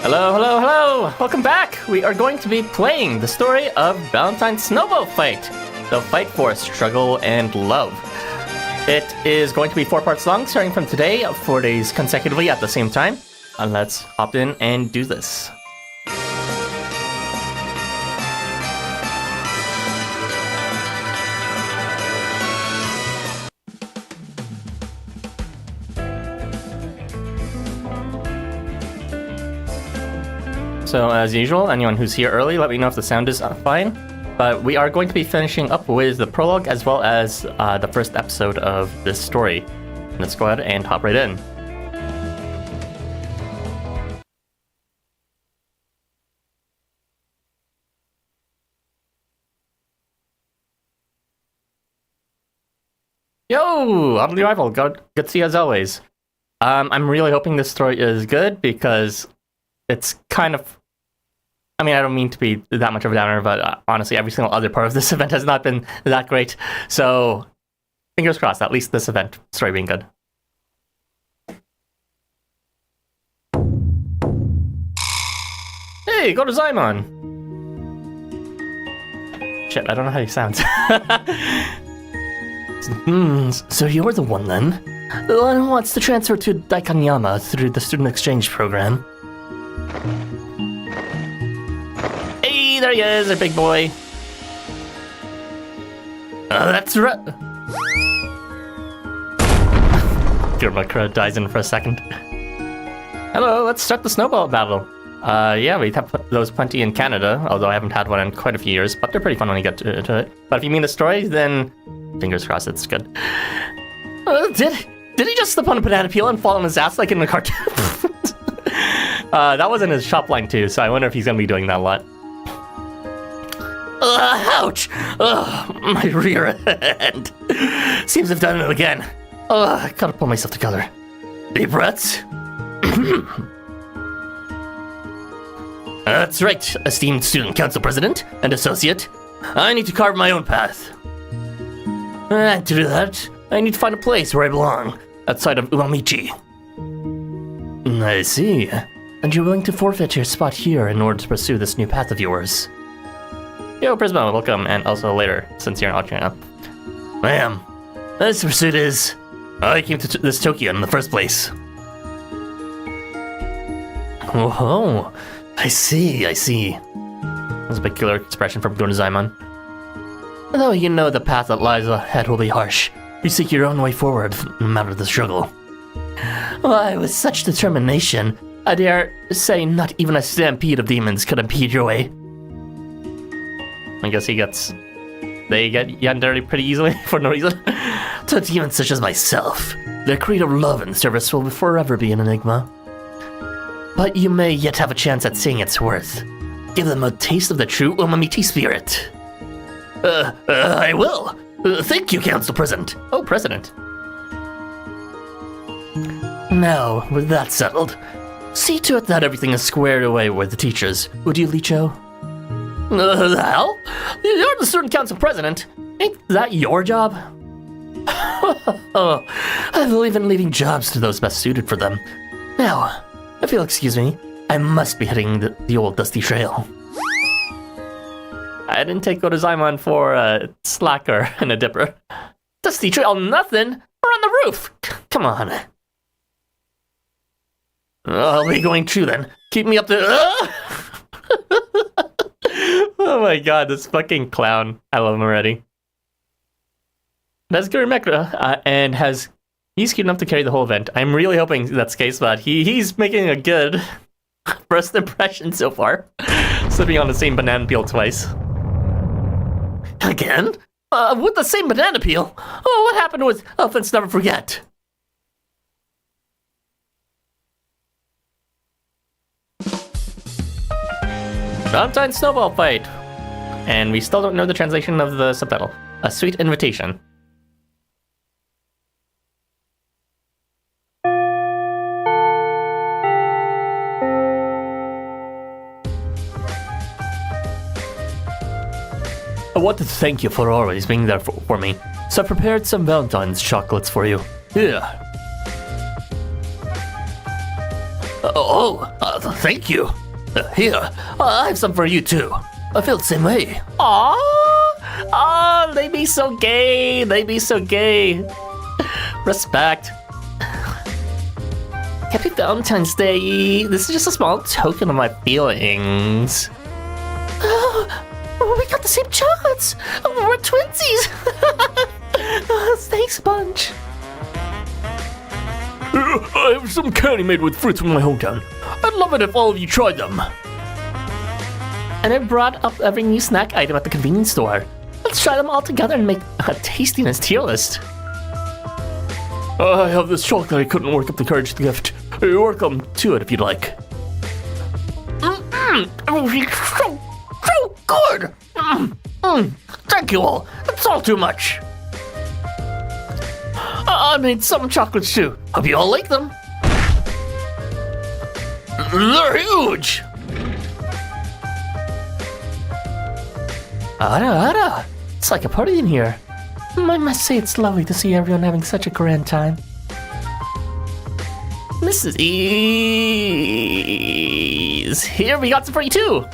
Hello, hello, hello! Welcome back! We are going to be playing the story of Valentine's Snowball fight. The fight for struggle and love. It is going to be 4 parts long, starting from today, 4 days consecutively at the same time. Let's hop in and do this. So as usual, anyone who's here early, let me know if the sound is fine. But we are going to be finishing up with the prologue as well as the first episode of this story. Let's go ahead and hop right in. Yo! Oddly Rival, good to see you as always. I'm really hoping this story is good because it's kind of... I mean, I don't mean to be that much of a downer, but honestly, every single other part of this event has not been that great. So, fingers crossed, at least this event story being good. Hey, go to Zymon! Shit, I don't know how he sounds. So you're the one then? The one who wants to transfer to Daikanyama through the student exchange program. Hey, there he is, a big boy. That's right. Gurmakura dies in for a second. Hello, let's start the Snowball battle. Yeah, we have those plenty in Canada, although I haven't had one in quite a few years, but they're pretty fun when you get to it. But if you mean the story, then fingers crossed it's good. Did he just slip on a banana peel and fall on his ass like in the cartoon? That was in his shop line too, so I wonder if he's gonna be doing that a lot. Ouch! My rear end. Seems I've done it again. I gotta pull myself together. Deep breaths. That's right, esteemed student council president and associate. I need to carve my own path. And to do that, I need to find a place where I belong, outside of Umamichi. I see. And you're willing to forfeit your spot here in order to pursue this new path of yours. Yo, Prisma, welcome, and also later, since you're not now. Ma'am, this pursuit is... I came to this Tokyo in the first place. Oh, I see. That's a peculiar expression from Gonazaimon. Though you know the path that lies ahead will be harsh, you seek your own way forward, no matter the struggle. Why, with such determination, I dare say not even a stampede of demons could impede your way. I guess they get yandere pretty easily for no reason. To demons such as myself, their creed of love and service will forever be an enigma. But you may yet have a chance at seeing its worth. Give them a taste of the true Umamichi spirit. I will. Thank you, Council President. Oh, President. Now, with that settled, see to it that everything is squared away with the teachers, would you, Licho? The hell? You're the Student Council President. Ain't that your job? Oh, I believe in leaving jobs to those best suited for them. Now, if you'll excuse me, I must be hitting the old dusty trail. I didn't take Godazaimon for a slacker and a dipper. Dusty trail, nothing. We're on the roof. Come on. I'll be going true then. Keep me up to... Oh my god, this fucking clown. I love him already. That's Gurimekra, and he's cute enough to carry the whole event. I'm really hoping that's the case, but he's making a good first impression so far. Slipping on the same banana peel twice. Again? With the same banana peel? Oh, what happened with Elephants Never Forget? Valentine Snowball fight. And we still don't know the translation of the subtitle. A sweet invitation. I wanted to thank you for always being there for me, so I prepared some Valentine's chocolates for you. Here. Thank you. Here, I have some for you too. I feel the same way. Aww, they be so gay. They be so gay. Respect. Happy Valentine's Day. This is just a small token of my feelings. We got the same chocolates. We're twinsies. Thanks, Bunch. I have some candy made with fruits from my hometown. I'd love it if all of you tried them. And I brought up every new snack item at the convenience store. Let's try them all together and make a tastiness tier list. I have this chocolate I couldn't work up the courage to gift. You're welcome to it if you'd like. So good! Thank you all. It's all too much. I made some chocolates too. Hope you all like them. They're huge! Ara, it's like a party in here. I must say it's lovely to see everyone having such a grand time. Mrs. E's, here we got some for you too.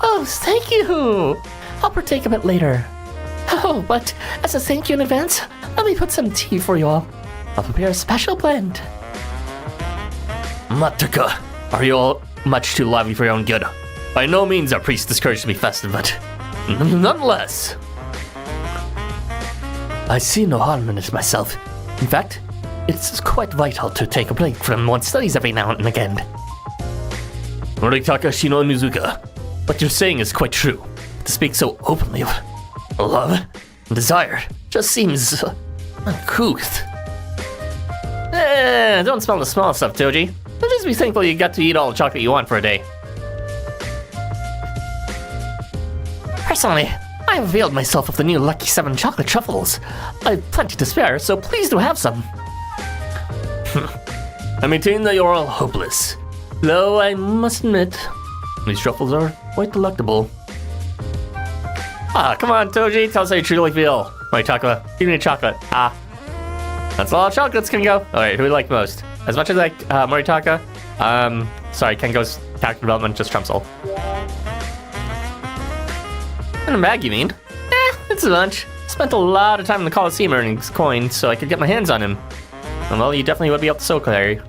Oh, thank you. I'll partake of it later. Oh, but as a thank you in advance, let me put some tea for you all. I'll prepare a special blend. Matuka, are you all much too lively for your own good? By no means are priests discouraged to be festive, but nonetheless. I see no harm in it myself. In fact, it's quite vital to take a break from one's studies every now and again. Moritaka Shino Nuzuka, what you're saying is quite true. To speak so openly of love and desire just seems uncouth. Don't smell the small stuff, Toji. Just be thankful you got to eat all the chocolate you want for a day. Personally, I have availed myself of the new Lucky 7 chocolate truffles. I have plenty to spare, so please do have some. I maintain that you're all hopeless. Though I must admit, these truffles are quite delectable. Come on, Toji, tell us how you truly feel. Moritaka, give me a chocolate. That's all chocolates can go. Alright, who do we like most? As much as I like Moritaka, sorry, Kengo's character development just trumps all. In a bag, you mean? It's a bunch. Spent a lot of time in the Coliseum earning coins so I could get my hands on him. And well, you definitely would be able to soak Larry.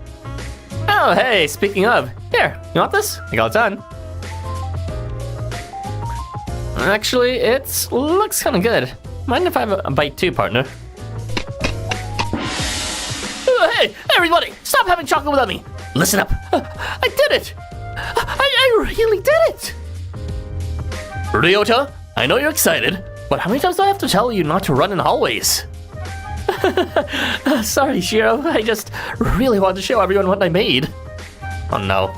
Oh, hey, speaking of, here, you want this? I got it done. Actually, it looks kind of good. Mind if I have a bite too, partner? Hey, everybody, stop having chocolate without me. Listen up. I did it. I really did it. Ryota, I know you're excited, but how many times do I have to tell you not to run in the hallways? Sorry, Shiro. I just really wanted to show everyone what I made. Oh no.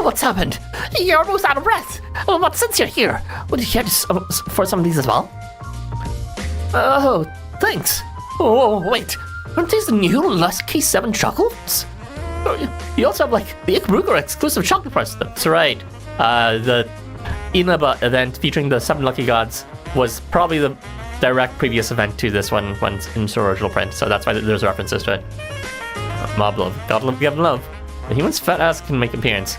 What's happened? You're almost out of breath. But since you're here, would you care for some of these as well? Oh, thanks. Oh, wait. Aren't these the new Lucky 7 chocolates? You also have, like, the Ikaruga exclusive chocolate press. That's right. The Inaba event featuring the 7 Lucky Gods was probably the direct previous event to this one when in its original print, so that's why there's references to it. Mob love. Gotta love, give love. The human's fat ass can make an appearance.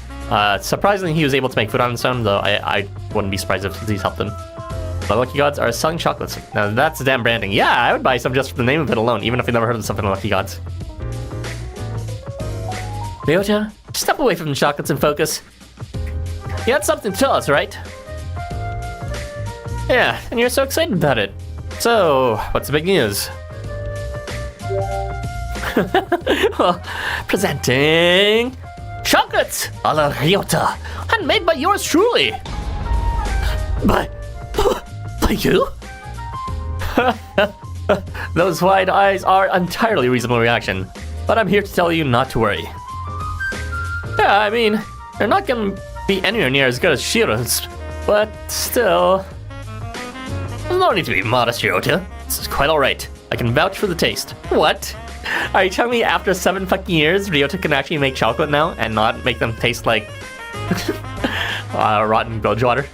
Surprisingly, he was able to make food on his own, though I wouldn't be surprised if these helped him. The Lucky Gods are selling chocolates. Now that's damn branding. Yeah, I would buy some just for the name of it alone, even if I never heard of something like Lucky Gods. Ryota, step away from the chocolates and focus. You had something to tell us, right? Yeah, and you're so excited about it. So, what's the big news? Well, presenting chocolates a la Ryota, handmade by yours truly. By you? Those wide eyes are entirely reasonable reaction, but I'm here to tell you not to worry. Yeah, I mean, they're not gonna be anywhere near as good as Shiro's, but still. There's no need to be modest, Ryota. This is quite alright. I can vouch for the taste. What? Are you telling me after 7 fucking years, Ryota can actually make chocolate now and not make them taste like rotten bilge water?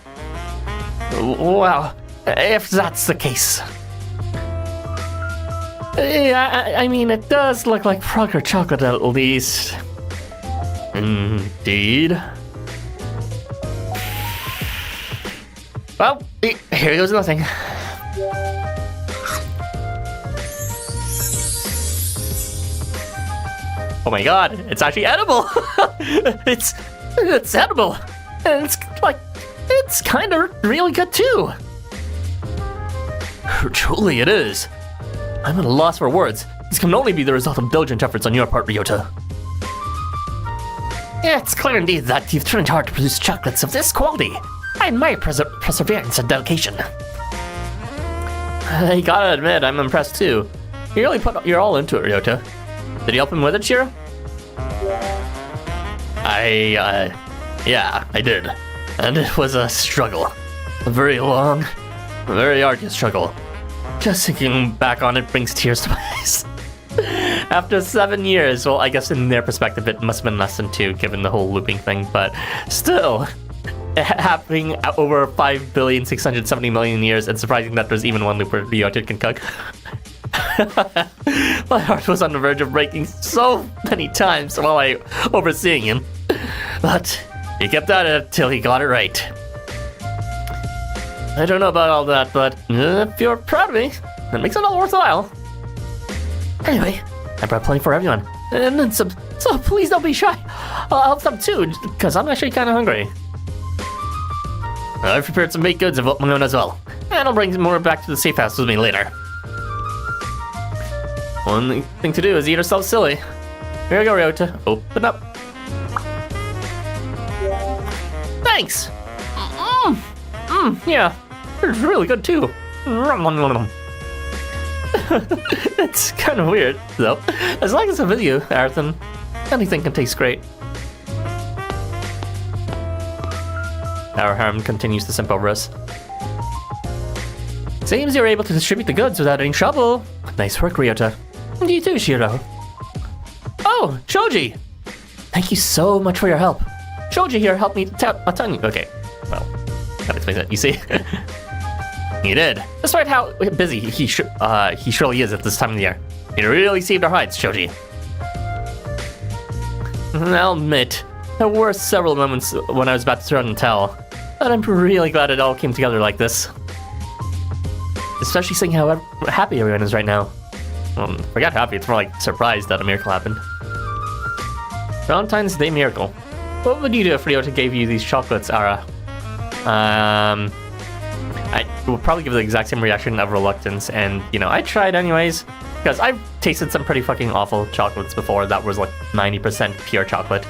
Well, if that's the case. Yeah, I mean, it does look like Frogger chocolate at least. Indeed. Well, here goes nothing. Oh my god, it's actually edible! it's edible! And it's kind of really good too! Truly it is. I'm at a loss for words. This can only be the result of diligent efforts on your part, Ryota. It's clear indeed that you've trained hard to produce chocolates of this quality. I admire perseverance and dedication. I gotta admit, I'm impressed too. You really put your all into it, Ryota. Did you help him with it, Shiro? Yeah, I did. And it was a struggle. A very long, very arduous struggle. Just thinking back on it brings tears to my eyes. After 7 years, well, I guess in their perspective it must have been less than 2 given the whole looping thing, but still, happening over 5,670,000,000 years, and surprising that there's even one looper Ryota can cook. My heart was on the verge of breaking so many times while I overseeing him, but he kept at it till he got it right. I don't know about all that, but if you're proud of me, that makes it all worthwhile. Anyway, I brought plenty for everyone, and then some, so please don't be shy. I'll help them too, because I'm actually kind of hungry. I've prepared some baked goods of my own as well, and I'll bring more back to the safe house with me later. One thing to do is eat ourselves silly. Here we go, Ryota. Open up. Thanks! Yeah, it's really good too. It's kind of weird, though. As long as I'm with you, Arthur, anything can taste great. Our harm continues to simp over us. Seems you're able to distribute the goods without any trouble. Nice work, Ryota. And you too, Shiro. Oh, Shoji! Thank you so much for your help. Shoji here helped me a ton. Okay, well, that explains it. You see? He did. Despite how busy he surely is at this time of the year. He really saved our hides, Shoji. I'll admit, there were several moments when I was about to turn and tell, but I'm really glad it all came together like this. Especially seeing how happy everyone is right now. Well, forget happy, it's more like surprised that a miracle happened. Valentine's Day miracle. What would you do if Ryota gave you these chocolates, Ara? I will probably give the exact same reaction of reluctance, and, you know, I tried anyways, because I've tasted some pretty fucking awful chocolates before that was like 90% pure chocolate,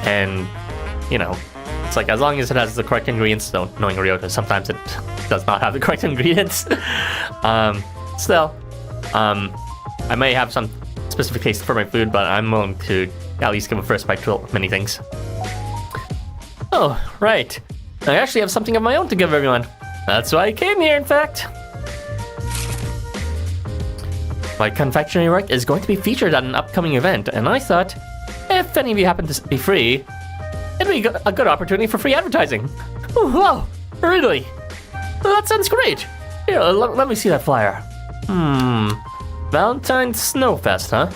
and, you know, it's like, as long as it has the correct ingredients, though, knowing Ryota, sometimes it does not have the correct ingredients. Still, I may have some specific taste for my food, but I'm willing to at least give a first bite to many things. Oh, right. I actually have something of my own to give everyone. That's why I came here, in fact. My confectionery work is going to be featured at an upcoming event, and I thought, if any of you happen to be free, it'd be a good opportunity for free advertising. Oh, wow, really? Well, that sounds great. Here, let me see that flyer. Valentine Snowfest, huh?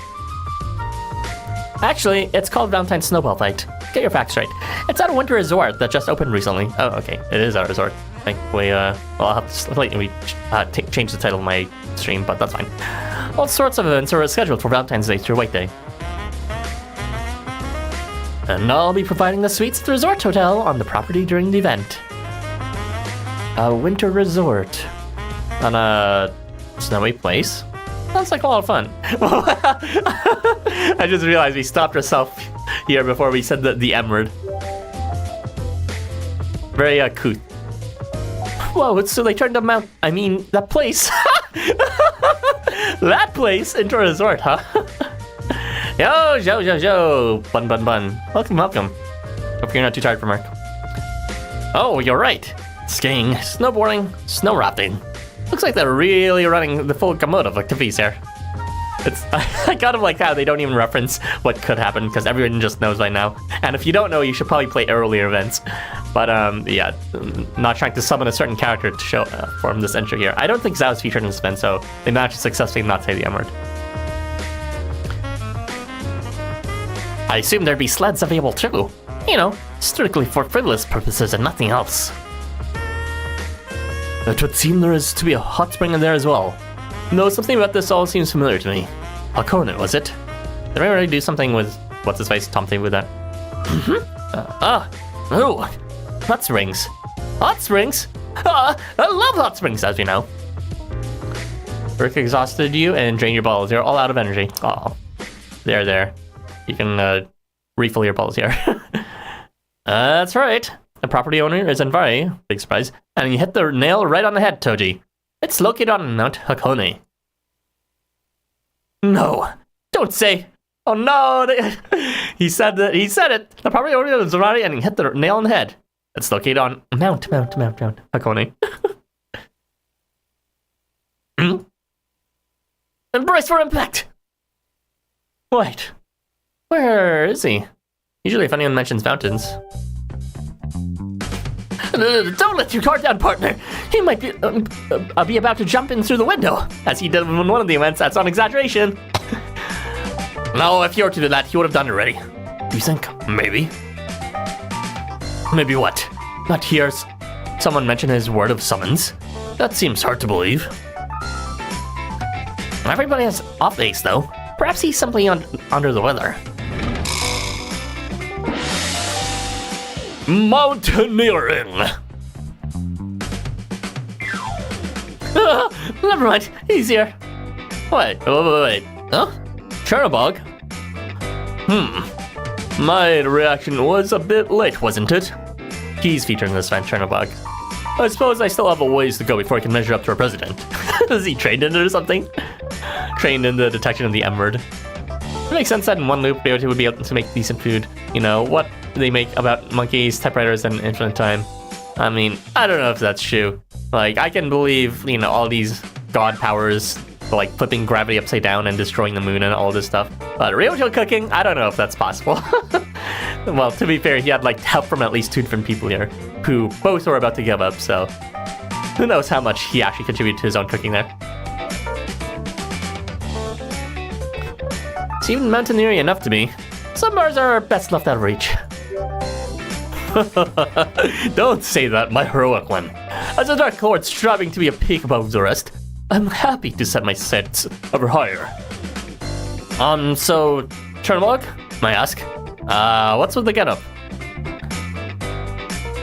Actually, it's called Valentine Snowball Fight. Get your facts right. It's at a winter resort that just opened recently. Oh, okay, it is a resort. I think well, I'll have to slightly change the title of my stream, but that's fine. All sorts of events are scheduled for Valentine's Day through White Day. And I'll be providing the suites at the resort hotel on the property during the event. A winter resort on a snowy place? Sounds like a lot of fun. I just realized we stopped ourselves here before we said the M word. Very couth. Whoa, so they turned that place. That place into a resort, huh? Yo. Bun. Welcome. Hope you're not too tired from work. Oh, you're right. Skiing, snowboarding, snow rafting. Looks like they're really running the full gamut of activities here. It's I kind of like how they don't even reference what could happen because everyone just knows by now. And if you don't know, you should probably play earlier events. But yeah, not trying to summon a certain character to show form this entry here. I don't think Zao is featured in this event, so they managed to successfully not say the M word. I assume there'd be sleds available too. You know, strictly for frivolous purposes and nothing else. It would seem there is to be a hot spring in there as well. No, something about this all seems familiar to me. Hakone, was it? Did I already do something with what's-his-face Tomte with that? Oh, hot springs. Hot springs? I love hot springs, as you know. Work exhausted you and drain your balls. You're all out of energy. Oh, there. You can refill your balls here. That's right. The property owner is Envari, big surprise, and you hit the nail right on the head, Toji. It's located on Mount Hakone. No, don't say. Oh no, he said it. The property owner is Envari, and he hit the nail on the head. It's located on Mount Hakone. And brace for impact. Wait, where is he? Usually if anyone mentions mountains. Don't let your guard down, partner. He might be about to jump in through the window, as he did in one of the events. That's not exaggeration. No, if you were to do that, he would have done it already. Do you think? Maybe. Maybe what? Not hear someone mention his word of summons? That seems hard to believe. Everybody has off days, though. Perhaps he's simply under the weather. Mountaineering! Never mind, he's here. Wait. Huh? Chernobog? My reaction was a bit late, wasn't it? He's featured in this event, Chernobog. I suppose I still have a ways to go before I can measure up to our president. Is he trained in it or something? Trained in the detection of the M word. It makes sense that in one loop, BOT would be able to make decent food. You know, what they make about monkeys, typewriters, and infinite time. I mean, I don't know if that's true. Like, I can believe, you know, all these god powers, like flipping gravity upside down and destroying the moon and all this stuff. But Ryocho cooking, I don't know if that's possible. Well, to be fair, he had like help from at least 2 different people here, who both were about to give up, so who knows how much he actually contributed to his own cooking there. It's even mountaineering enough to me. Some bars are best left out of reach. Don't say that, my heroic one. As a Dark Lord striving to be a peak above the rest, I'm happy to set my sights ever higher. So, Chernobog, may I ask? What's with the getup?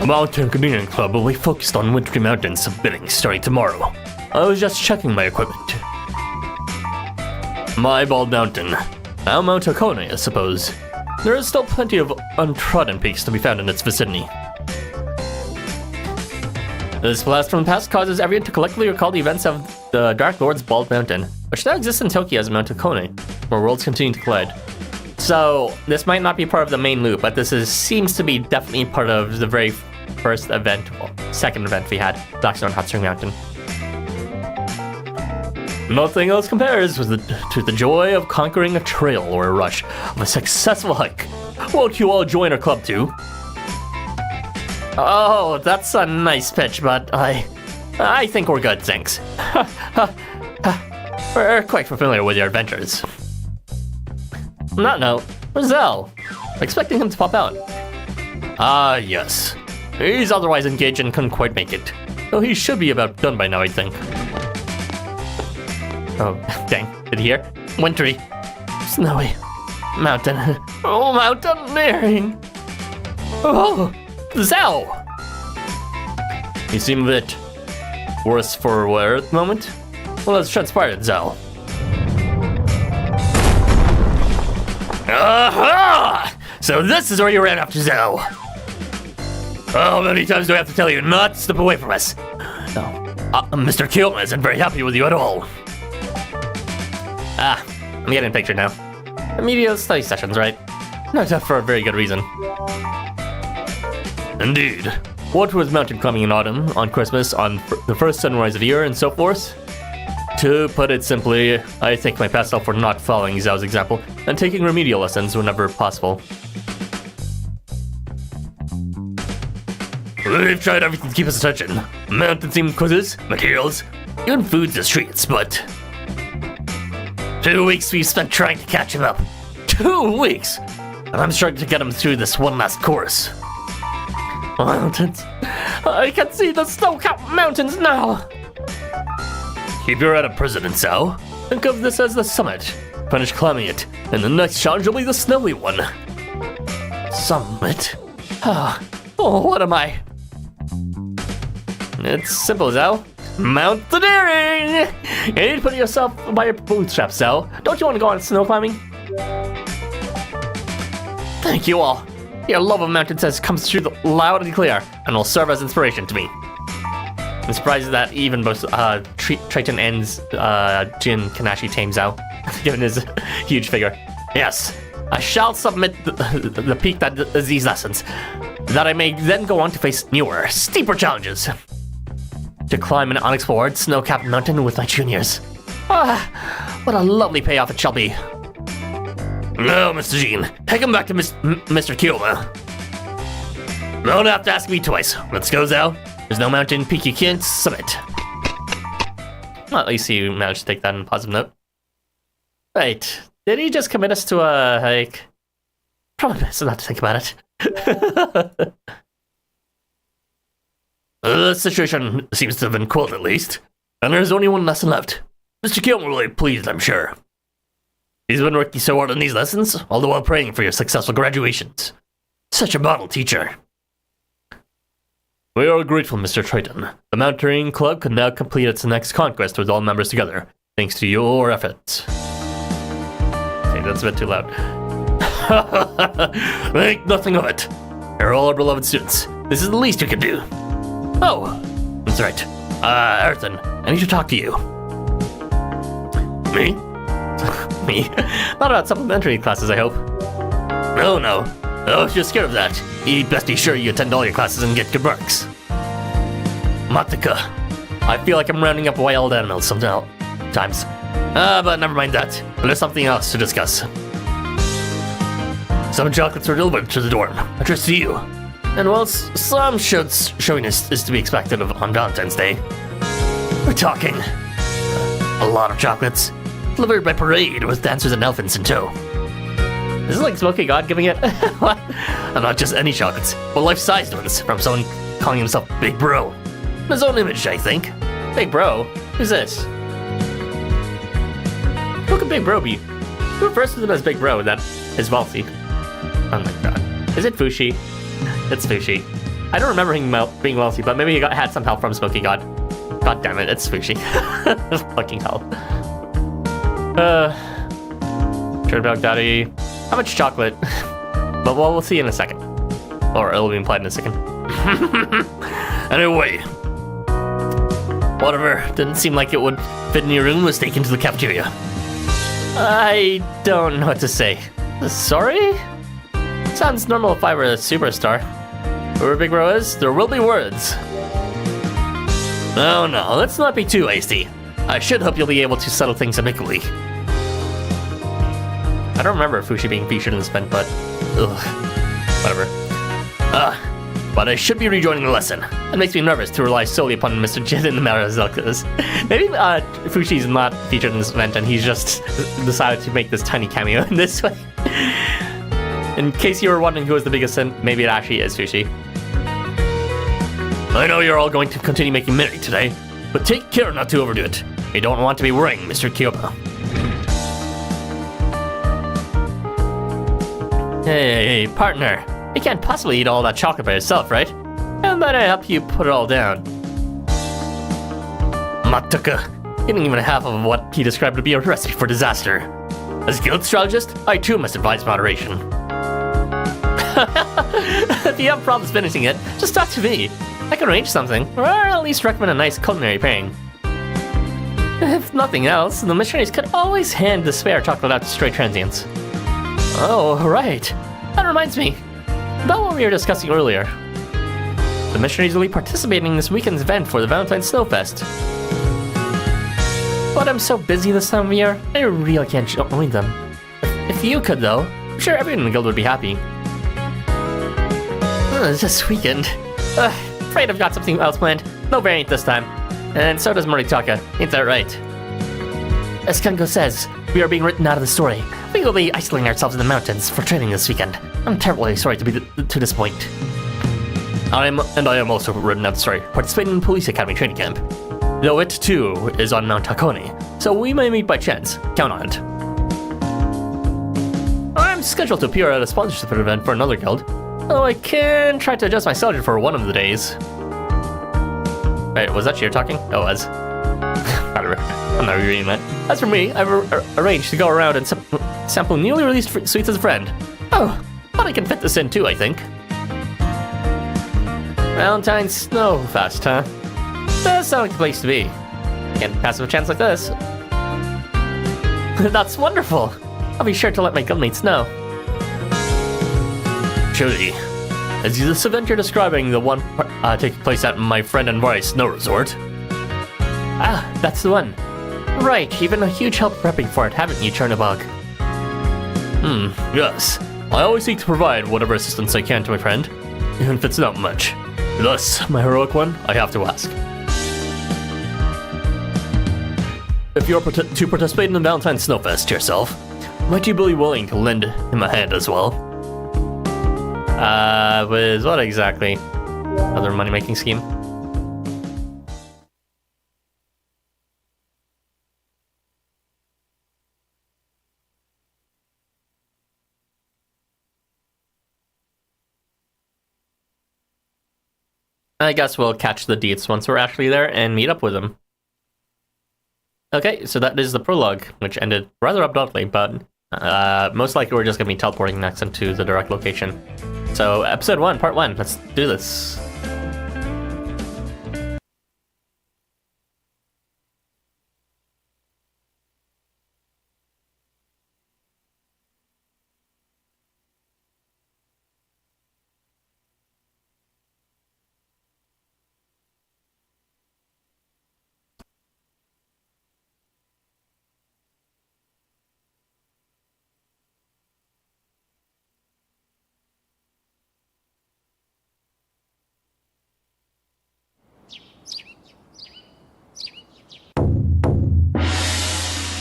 A mountain canoeing club will be focused on wintry mountains bidding starting tomorrow. I was just checking my equipment. My bald mountain. Now Mount Hakone, I suppose. There is still plenty of untrodden peaks to be found in its vicinity. This blast from the past causes everyone to collectively recall the events of the Dark Lord's Bald Mountain, which now exists in Tokyo as Mount Hakone, where worlds continue to collide. So, this might not be part of the main loop, but this seems to be definitely part of the very first event, well, second event we had, Black Snow on Hot Spring Mountain. Nothing else compares to the joy of conquering a trail or a rush of a successful hike. Won't you all join our club too? Oh, that's a nice pitch, but I think we're good, thanks. We're quite familiar with your adventures. On that note, where's Zell? Expecting him to pop out. Ah, yes. He's otherwise engaged and couldn't quite make it. Though he should be about done by now, I think. Oh, dang. Did you hear? Wintry. Snowy. Mountain. Oh, mountaineering. Oh, Zell! You seem a bit worse for wear at the moment. Well, let's transpire it, Zell. Aha! So this is where you ran after Zell. How many times do I have to tell you not to step away from us? No. Mr. Kyoma isn't very happy with you at all. Ah, I'm getting a picture now. Media study sessions, right? Not for a very good reason. Indeed. What with mountain climbing in autumn, on Christmas, on the first sunrise of the year, and so forth? To put it simply, I thank my past self for not following Zhao's example and taking remedial lessons whenever possible. We've tried everything to keep his attention. Mountain-themed quizzes, materials, even foods as treats, but... 2 weeks we've spent trying to catch him up. 2 weeks! And I'm struggling to get him through this one last course. Mountains. I can see the snow-capped mountains now! Keep your head up, President Zhao. Think of this as the summit. Finish climbing it, and the next challenge will be the snowy one. Summit? Oh, what am I? It's simple, Zhao. Mountaineering! You need to put yourself by your bootstraps, Zhao. Don't you want to go on snow climbing? Thank you all. Your love of mountains has come through loud and clear, and will serve as inspiration to me. I'm surprised that even both Triton and Jin can actually tame Zhao, given his huge figure. Yes, I shall submit the peak that is these lessons, that I may then go on to face newer, steeper challenges. To climb an unexplored, snow-capped mountain with my juniors. Ah, what a lovely payoff it shall be. No, Mr. Jin, take him back to Mr. Kyoma. Don't have to ask me twice. Let's go, Zhao. There's no mountain peak you can't summit. Well, at least you managed to take that in a positive note. Wait, did he just commit us to a hike? Probably best not to think about it. The situation seems to have been quelled at least, and there's only one lesson left. Mr. Kyoma will be pleased, I'm sure. He's been working so hard on these lessons, all the while praying for your successful graduations. Such a model teacher. We are grateful, Mr. Triton. The Mountaineering Club can now complete its next conquest with all members together, thanks to your efforts. Okay, that's a bit too loud. Make nothing of it. You're all our beloved students. This is the least you can do. Oh, that's right. Earthen, I need to talk to you. Me? Me? Not about supplementary classes, I hope. No. Oh, if you're scared of that, you'd best be sure you attend all your classes and get good marks. Matika. I feel like I'm rounding up wild animals sometimes. But never mind that. There's something else to discuss. Some chocolates were delivered to the dorm, addressed to you. And while some showiness is to be expected on Valentine's Day, we're talking a lot of chocolates, delivered by parade with dancers and elephants in tow. Is this like Smoky God giving it? What? And not just any chocolates, but life-sized ones from someone calling himself Big Bro. His own image, I think. Big Bro? Who's this? Who could Big Bro be? Who refers to them as Big Bro that is wealthy? Oh my god. Is it Fushi? It's Fushi. I don't remember him being wealthy, but maybe he had some help from Smoky God. God damn it, it's Fushi. Fucking hell. Turtledog Daddy. How much chocolate? But we'll see in a second. Or it'll be implied in a second. Anyway. Whatever didn't seem like it would fit in your room was taken to the cafeteria. I don't know what to say. Sorry? Sounds normal if I were a superstar. Whoever Big Bro is, there will be words. No, let's not be too hasty. I should hope you'll be able to settle things amicably. I don't remember Fushi being featured in this event, but... ugh. Whatever. But I should be rejoining the lesson. It makes me nervous to rely solely upon Mr. Jin and the Marizelkas. Maybe Fushi's not featured in this event and he's just decided to make this tiny cameo in this way. In case you were wondering who was the biggest sin, maybe it actually is Fushi. I know you're all going to continue making merry today, but take care not to overdo it. You don't want to be worrying Mr. Kyoma. Hey, partner. You can't possibly eat all that chocolate by yourself, right? How about I help you put it all down? Matuka, eating even half of what he described to be a recipe for disaster. As a guild strategist, I too must advise moderation. If you have problems finishing it, just talk to me. I can arrange something, or at least recommend a nice culinary pairing. If nothing else, the missionaries could always hand the spare chocolate out to stray transients. Oh, right. That reminds me. About what we were discussing earlier. The missionaries will be participating in this weekend's event for the Valentine Snowfest. But I'm so busy this time of year, I really can't join them. If you could though, I'm sure everyone in the guild would be happy. This weekend. Afraid I've got something else planned. No variant this time. And so does Moritaka, ain't that right? As Kengo says, we are being written out of the story. We will be isolating ourselves in the mountains for training this weekend. I'm terribly sorry to disappoint. I am also written out of the story, participating in the Police Academy training camp. Though it too is on Mount Hakone, so we may meet by chance. Count on it. I'm scheduled to appear at a sponsorship event for another guild, though I can try to adjust my schedule for one of the days. Wait, was that you talking? Oh, it was. I'm not reading that. As for me, I've arranged to go around and sample newly released sweets as a friend. Oh, but I can fit this in too, I think. Valentine Snow Fest, huh? Does sound like the place to be. Can't pass up a chance like this. That's wonderful. I'll be sure to let my guildmates know. Truly. Is this event you're describing the one taking place at my friend and Vari Snow Resort? Ah, that's the one. Right, you've been a huge help prepping for it, haven't you, Chernobog? Yes. I always seek to provide whatever assistance I can to my friend, even if it's not much. Thus, my heroic one, I have to ask. If you're to participate in the Valentine Snowfest yourself, might you be willing to lend him a hand as well? With what exactly? Other money-making scheme? I guess we'll catch the deets once we're actually there and meet up with them. Okay, so that is the prologue, which ended rather abruptly, but most likely we're just going to be teleporting next into the direct location. So, episode 1, part 1, let's do this.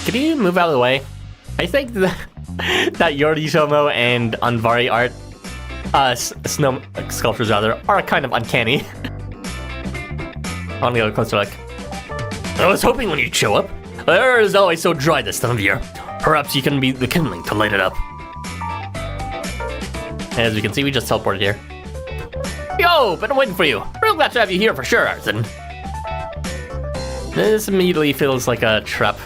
Can you move out of the way? I think that Housamo and Anvari art, snow sculptures rather, are kind of uncanny. I want to get a closer look. I was hoping when you'd show up. The air is always so dry this time of year. Perhaps you can be the kindling to light it up. As you can see, we just teleported here. Yo, been waiting for you. Real glad to have you here for sure, Arthur. This immediately feels like a trap.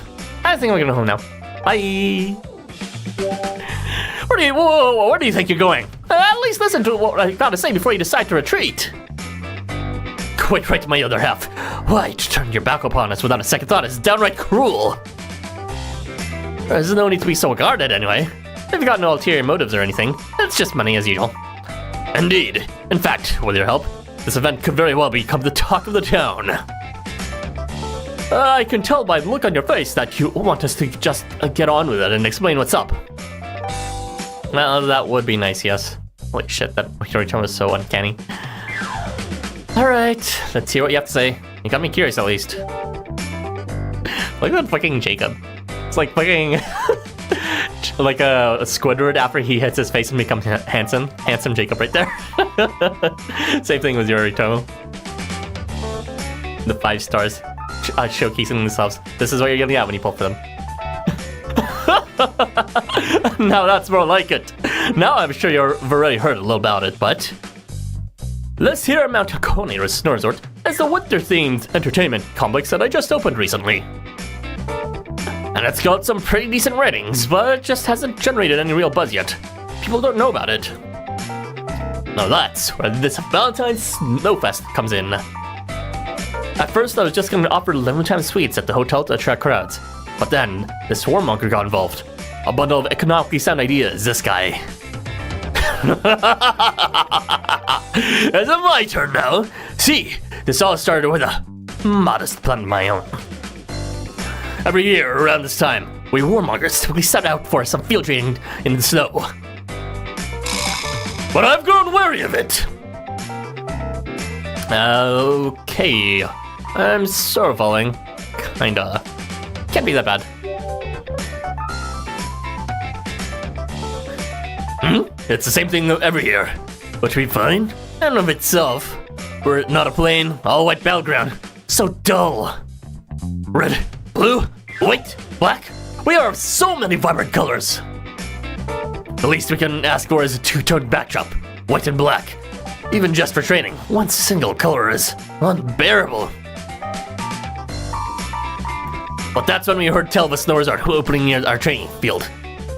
I think I'm gonna go home now. Bye. Where do you think you're going? At least listen to what I gotta say before you decide to retreat. Quite right to my other half. Why, to turn your back upon us without a second thought is downright cruel. There's no need to be so guarded anyway. They've got no ulterior motives or anything. It's just money as usual. Indeed. In fact, with your help, this event could very well become the talk of the town. I can tell by the look on your face that you want us to just get on with it and explain what's up. Well, that would be nice, yes. Holy shit, that Yoritomo was so uncanny. Alright, let's hear what you have to say. You got me curious at least. Look at fucking Jacob. It's like fucking like a Squidward after he hits his face and becomes handsome. Handsome Jacob right there. Same thing with Yoritomo. The 5 stars. Showcasing themselves. This is what you're gonna get when you pull for them. Now that's more like it. Now I'm sure you've already heard a little about it, but this here Mount Hakone Snow Resort is the winter-themed entertainment complex that I just opened recently. And it's got some pretty decent ratings, but it just hasn't generated any real buzz yet. People don't know about it. Now that's where this Valentine Snowfest comes in. At first, I was just going to offer limited time suites at the hotel to attract crowds. But then, this warmonger got involved. A bundle of economically sound ideas, this guy. Is it my turn now? See, this all started with a modest plan of my own. Every year around this time, we warmongers typically set out for some field training in the snow. But I've grown wary of it. Okay. I'm sort of following. Kinda. Can't be that bad. It's the same thing every year. Which we find, in and of itself, were it not a plain, all-white battleground, so dull. Red, blue, white, black, we are of so many vibrant colors. The least we can ask for is a two-toned backdrop, white and black. Even just for training, one single color is unbearable. But that's when we heard tell of a snow resort opening near our training field.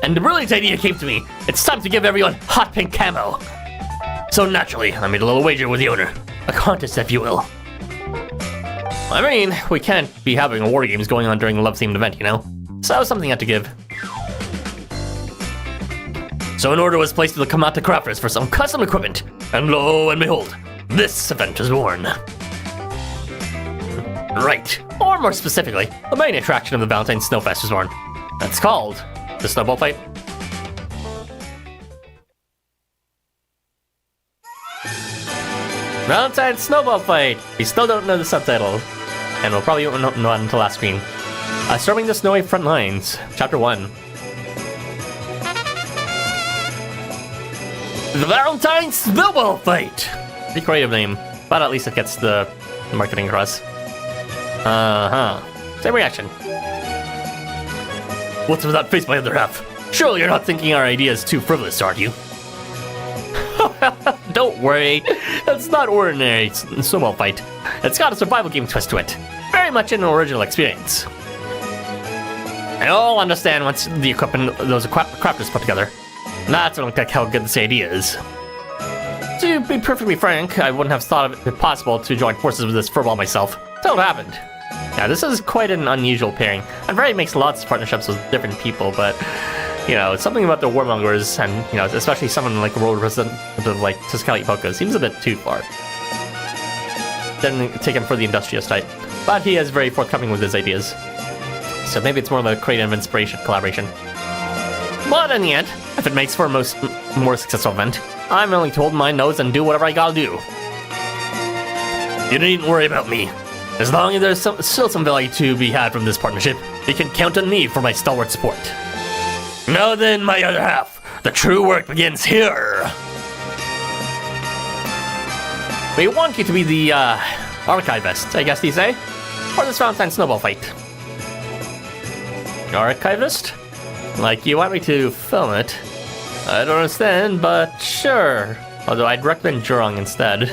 And the brilliant idea came to me. It's time to give everyone hot pink camo. So naturally, I made a little wager with the owner. A contest, if you will. I mean, we can't be having war games going on during a love-themed event, you know? So something had to give. So an order was placed to the Kamata crafters for some custom equipment. And lo and behold, this event was born. Right. Or more specifically, the main attraction of the Valentine Snowfest was born. That's called the Snowball fight. Valentine Snowball fight! We still don't know the subtitle, and we'll probably won't know it until last screen. Storming the snowy front lines, Chapter 1. The Valentine Snowball fight! Pretty creative name, but at least it gets the marketing across. Same reaction. What's with that face, my other half? Surely you're not thinking our idea is too frivolous, are you? Don't worry, it's not ordinary snowball fight. It's got a survival game twist to it. Very much an original experience. You'll understand once the equipment those crafters put together. That's what like how good this idea is. To be perfectly frank, I wouldn't have thought of it possible to join forces with this furball myself. So it happened. Now this is quite an unusual pairing. And Very makes lots of partnerships with different people, but you know, it's something about the warmongers and, you know, especially someone like a world representative like Tiscali Poco seems a bit too far. Didn't take him for the industrious type, but he is very forthcoming with his ideas. So maybe it's more of a creative inspiration collaboration. But in the end, if it makes for a more successful event, I'm willing to hold my nose and do whatever I gotta do. You needn't worry about me. As long as there's still some value to be had from this partnership, you can count on me for my stalwart support. Now then, my other half, the true work begins here. We want you to be the archivist, I guess you say, for this Valentine Snowball fight. Archivist? Like you want me to film it? I don't understand, but sure. Although I'd recommend Jurong instead.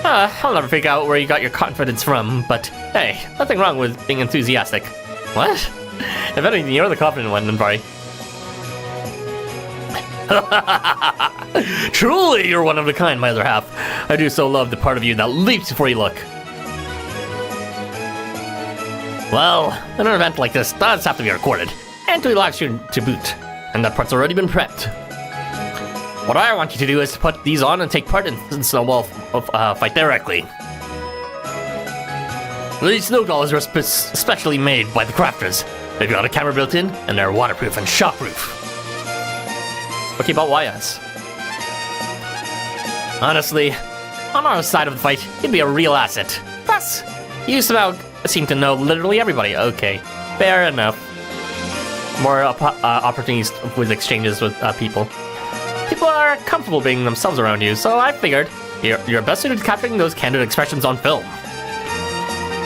I'll never figure out where you got your confidence from, but hey, nothing wrong with being enthusiastic. What? If anything, you're the confident one, Nambari. Truly, you're one of a kind, my other half. I do so love the part of you that leaps before you look. Well, an event like this does have to be recorded, and to be live streamed to boot, and that part's already been prepped. What I want you to do is to put these on and take part in the Snowball fight directly. These snow dolls are specially made by the crafters. They've got a camera built in, and they're waterproof and shockproof. Okay, but why us? Honestly, on our side of the fight, you'd be a real asset. Plus, you somehow seem to know literally everybody. Okay, fair enough. More opportunities with exchanges with people. People are comfortable being themselves around you, so I figured you're best suited to capturing those candid expressions on film.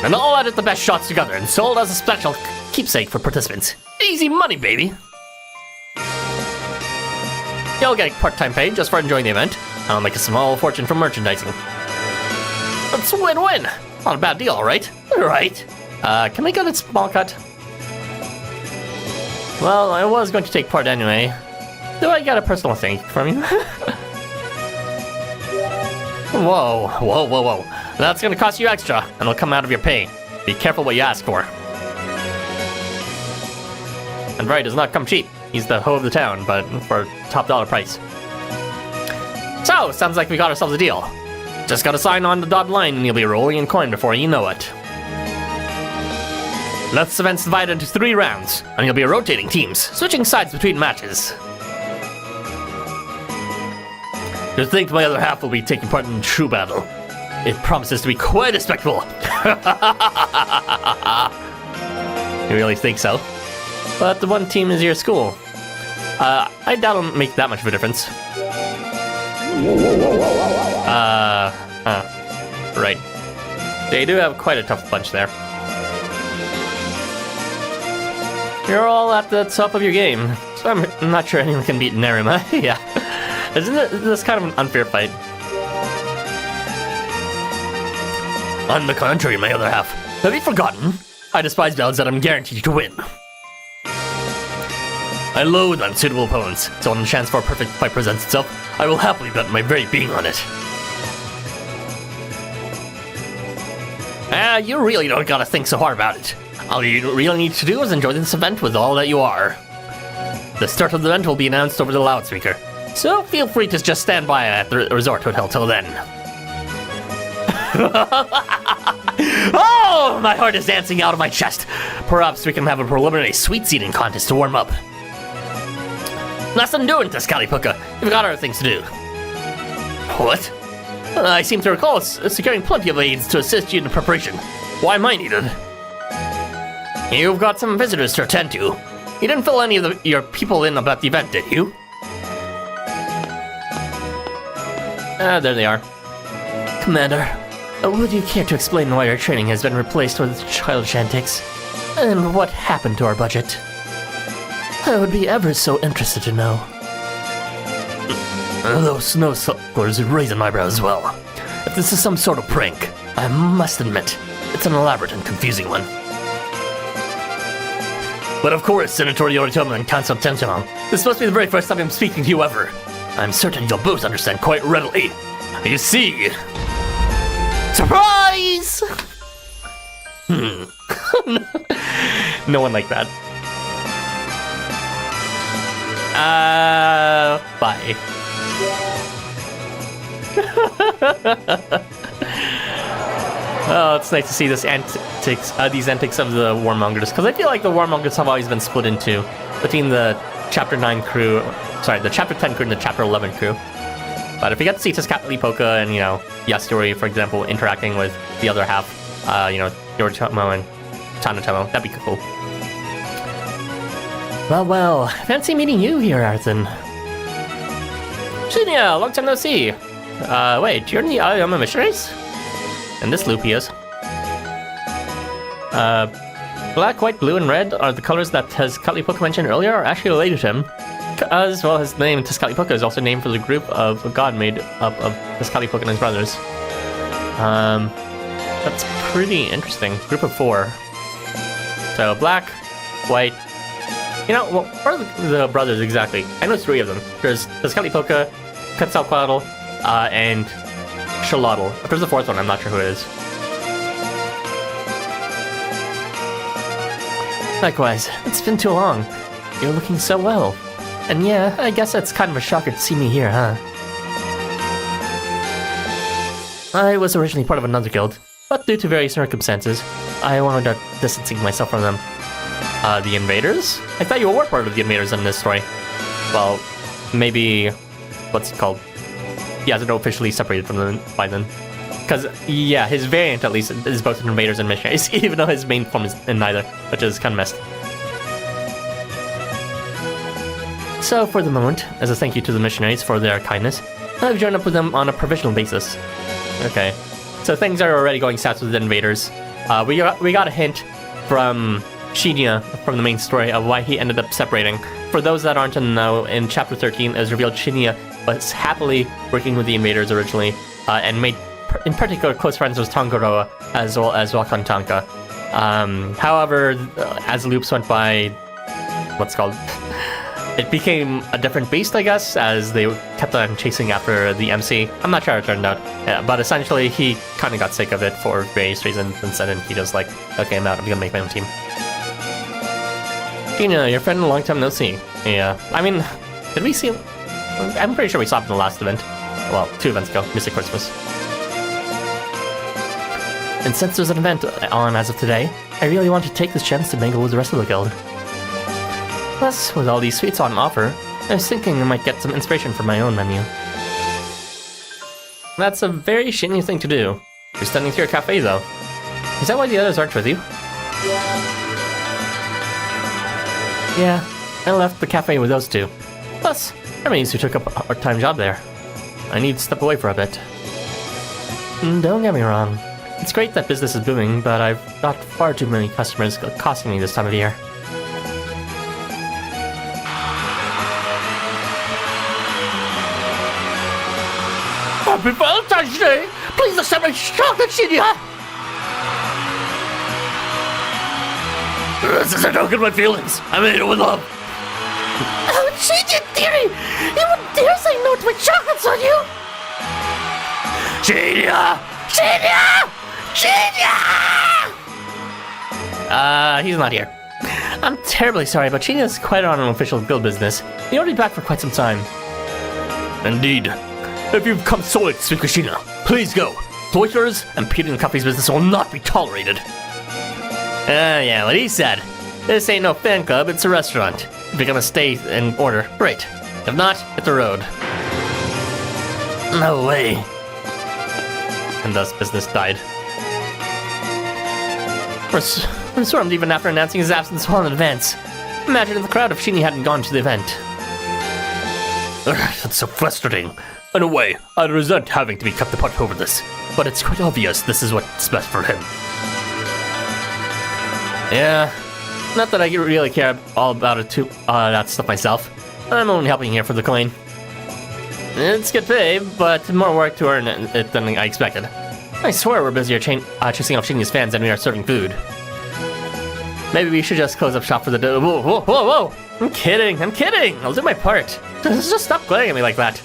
And I'll edit the best shots together and sold as a special keepsake for participants. Easy money, baby! You'll get a part-time pay just for enjoying the event. I'll make a small fortune from merchandising. It's a win-win! Not a bad deal, right? Right. Can I get a small cut? Well, I was going to take part anyway. Do I get a personal thank from you? Whoa. That's gonna cost you extra, and it'll come out of your pay. Be careful what you ask for. And Ray does not come cheap. He's the hoe of the town, but for top dollar price. So, sounds like we got ourselves a deal. Just gotta sign on the dotted line and you'll be rolling in coin before you know it. Let's events divided into 3 rounds, and you'll be rotating teams, switching sides between matches. To think my other half will be taking part in the true battle. It promises to be quite a spectacle. You really think so? But the one team is your school. I doubt it'll make that much of a difference. Right. They do have quite a tough bunch there. You're all at the top of your game, so I'm not sure anyone can beat Nerima. Yeah. Isn't this kind of an unfair fight? On the contrary, my other half. Have you forgotten? I despise battles that I'm guaranteed to win. I loathe unsuitable opponents, so when the chance for a perfect fight presents itself, I will happily bet my very being on it. You really don't gotta think so hard about it. All you really need to do is enjoy this event with all that you are. The start of the event will be announced over the loudspeaker, so feel free to just stand by at the resort hotel till then. Oh, my heart is dancing out of my chest. Perhaps we can have a preliminary sweets eating contest to warm up. Nothing doing, Tezcatlipoca. We've got other things to do. What? I seem to recall securing plenty of aids to assist you in the preparation. Why am I needed? You've got some visitors to attend to. You didn't fill any of your people in about the event, did you? There they are. Commander, would you care to explain why our training has been replaced with childish antics? And what happened to our budget? I would be ever so interested to know. Those snow suckers raise an eyebrow as well. If this is some sort of prank, I must admit, it's an elaborate and confusing one. But of course, Senator Yoritomo and Council Tenshinhan, this must be the very first time I'm speaking to you ever. I'm certain you'll both understand quite readily. You see... Surprise! No one like that. Bye. Oh, it's nice to see these antics of the warmongers, because I feel like the warmongers have always been split into between the Chapter 9 crew, the Chapter 10 crew and the Chapter 11 crew. But if we get to see Tezcatlipoca and, Yasuri, for example, interacting with the other half, Yoritomo and Tanatomo, that'd be cool. Well, fancy meeting you here, Arthur. Shinya, long time no see. Wait, you're in the Ayama missionaries? And this loop he is. Black, white, blue, and red are the colors that Tezcatlipoca mentioned earlier are actually related to him. As well, his name Tezcatlipoca is also named for the group of a god made up of Tezcatlipoca and his brothers. That's pretty interesting. Group of 4. So black, white. What are the brothers exactly? I know 3 of them. There's Tezcatlipoca, Quetzalcoatl, and Xolotl. If there's a 4th one, I'm not sure who it is. Likewise, it's been too long. You're looking so well. And yeah, I guess that's kind of a shocker to see me here, huh? I was originally part of another guild, but due to various circumstances, I wound up distancing myself from them. The Invaders? I thought you were part of the Invaders in this story. Well, maybe... what's it called? He hasn't officially separated from them by then. Because, yeah, his variant, at least, is both Invaders and Missionaries, even though his main form is in neither, which is kind of messed. So, for the moment, as a thank you to the Missionaries for their kindness, I've joined up with them on a provisional basis. Okay. So things are already going south with the Invaders. We got a hint from Shinya, from the main story, of why he ended up separating. For those that aren't in the know, in Chapter 13, it is revealed Shinya was happily working with the Invaders originally, and made, in particular, close friends with Tangaroa, as well as Wakan Tanka. However, as loops went by, what's it called? It became a different beast, I guess, as they kept on chasing after the MC. I'm not sure how it turned out, but essentially he kind of got sick of it for various reasons, and said he just like, okay, I'm out, I'm gonna make my own team. Gina, your friend, a long time no see. Yeah, I mean, did we see him? I'm pretty sure we saw him in the last event. Well, 2 events ago, Mystic Christmas. And since there's an event on as of today, I really want to take this chance to mingle with the rest of the guild. Plus, with all these sweets on offer, I was thinking I might get some inspiration for my own menu. That's a very shitty thing to do. You're standing to your cafe, though. Is that why the others aren't with you? Yeah, I left the cafe with those two. Plus, Hermes who took up a part-time job there. I need to step away for a bit. Don't get me wrong. It's great that business is booming, but I've got far too many customers costing me this time of year. Happy Valentine's Day! Please accept my chocolate, Shinya! This is a token of my feelings. I made it with love. Oh, Shinya, dearie! You wouldn't dare say no to my chocolates, on you! Shinya! Shinya! Shinya! He's not here. I'm terribly sorry, but Sheena's quite on an official guild business. He won't be back for quite some time. Indeed. If you've come solely to speak with Sheena, please go. Loiterers and impeding the company's business will not be tolerated. Yeah, what he said. This ain't no fan club, it's a restaurant. If you're gonna stay and order, great. If not, hit the road. No way. And thus business died. We're swarmed even after announcing his absence while in advance. Imagine in the crowd if Sheeny hadn't gone to the event. That's so frustrating. In a way, I resent having to be kept apart over this, but it's quite obvious this is what's best for him. Yeah, not that I really care all about it too, that stuff myself. I'm only helping here for the coin. It's good pay, but more work to earn it than I expected. I swear we're busier chasing off Shinny's fans than we are serving food. Maybe we should just close up shop for the day. Whoa, whoa, whoa, whoa! I'm kidding! I'll do my part. Just stop glaring at me like that.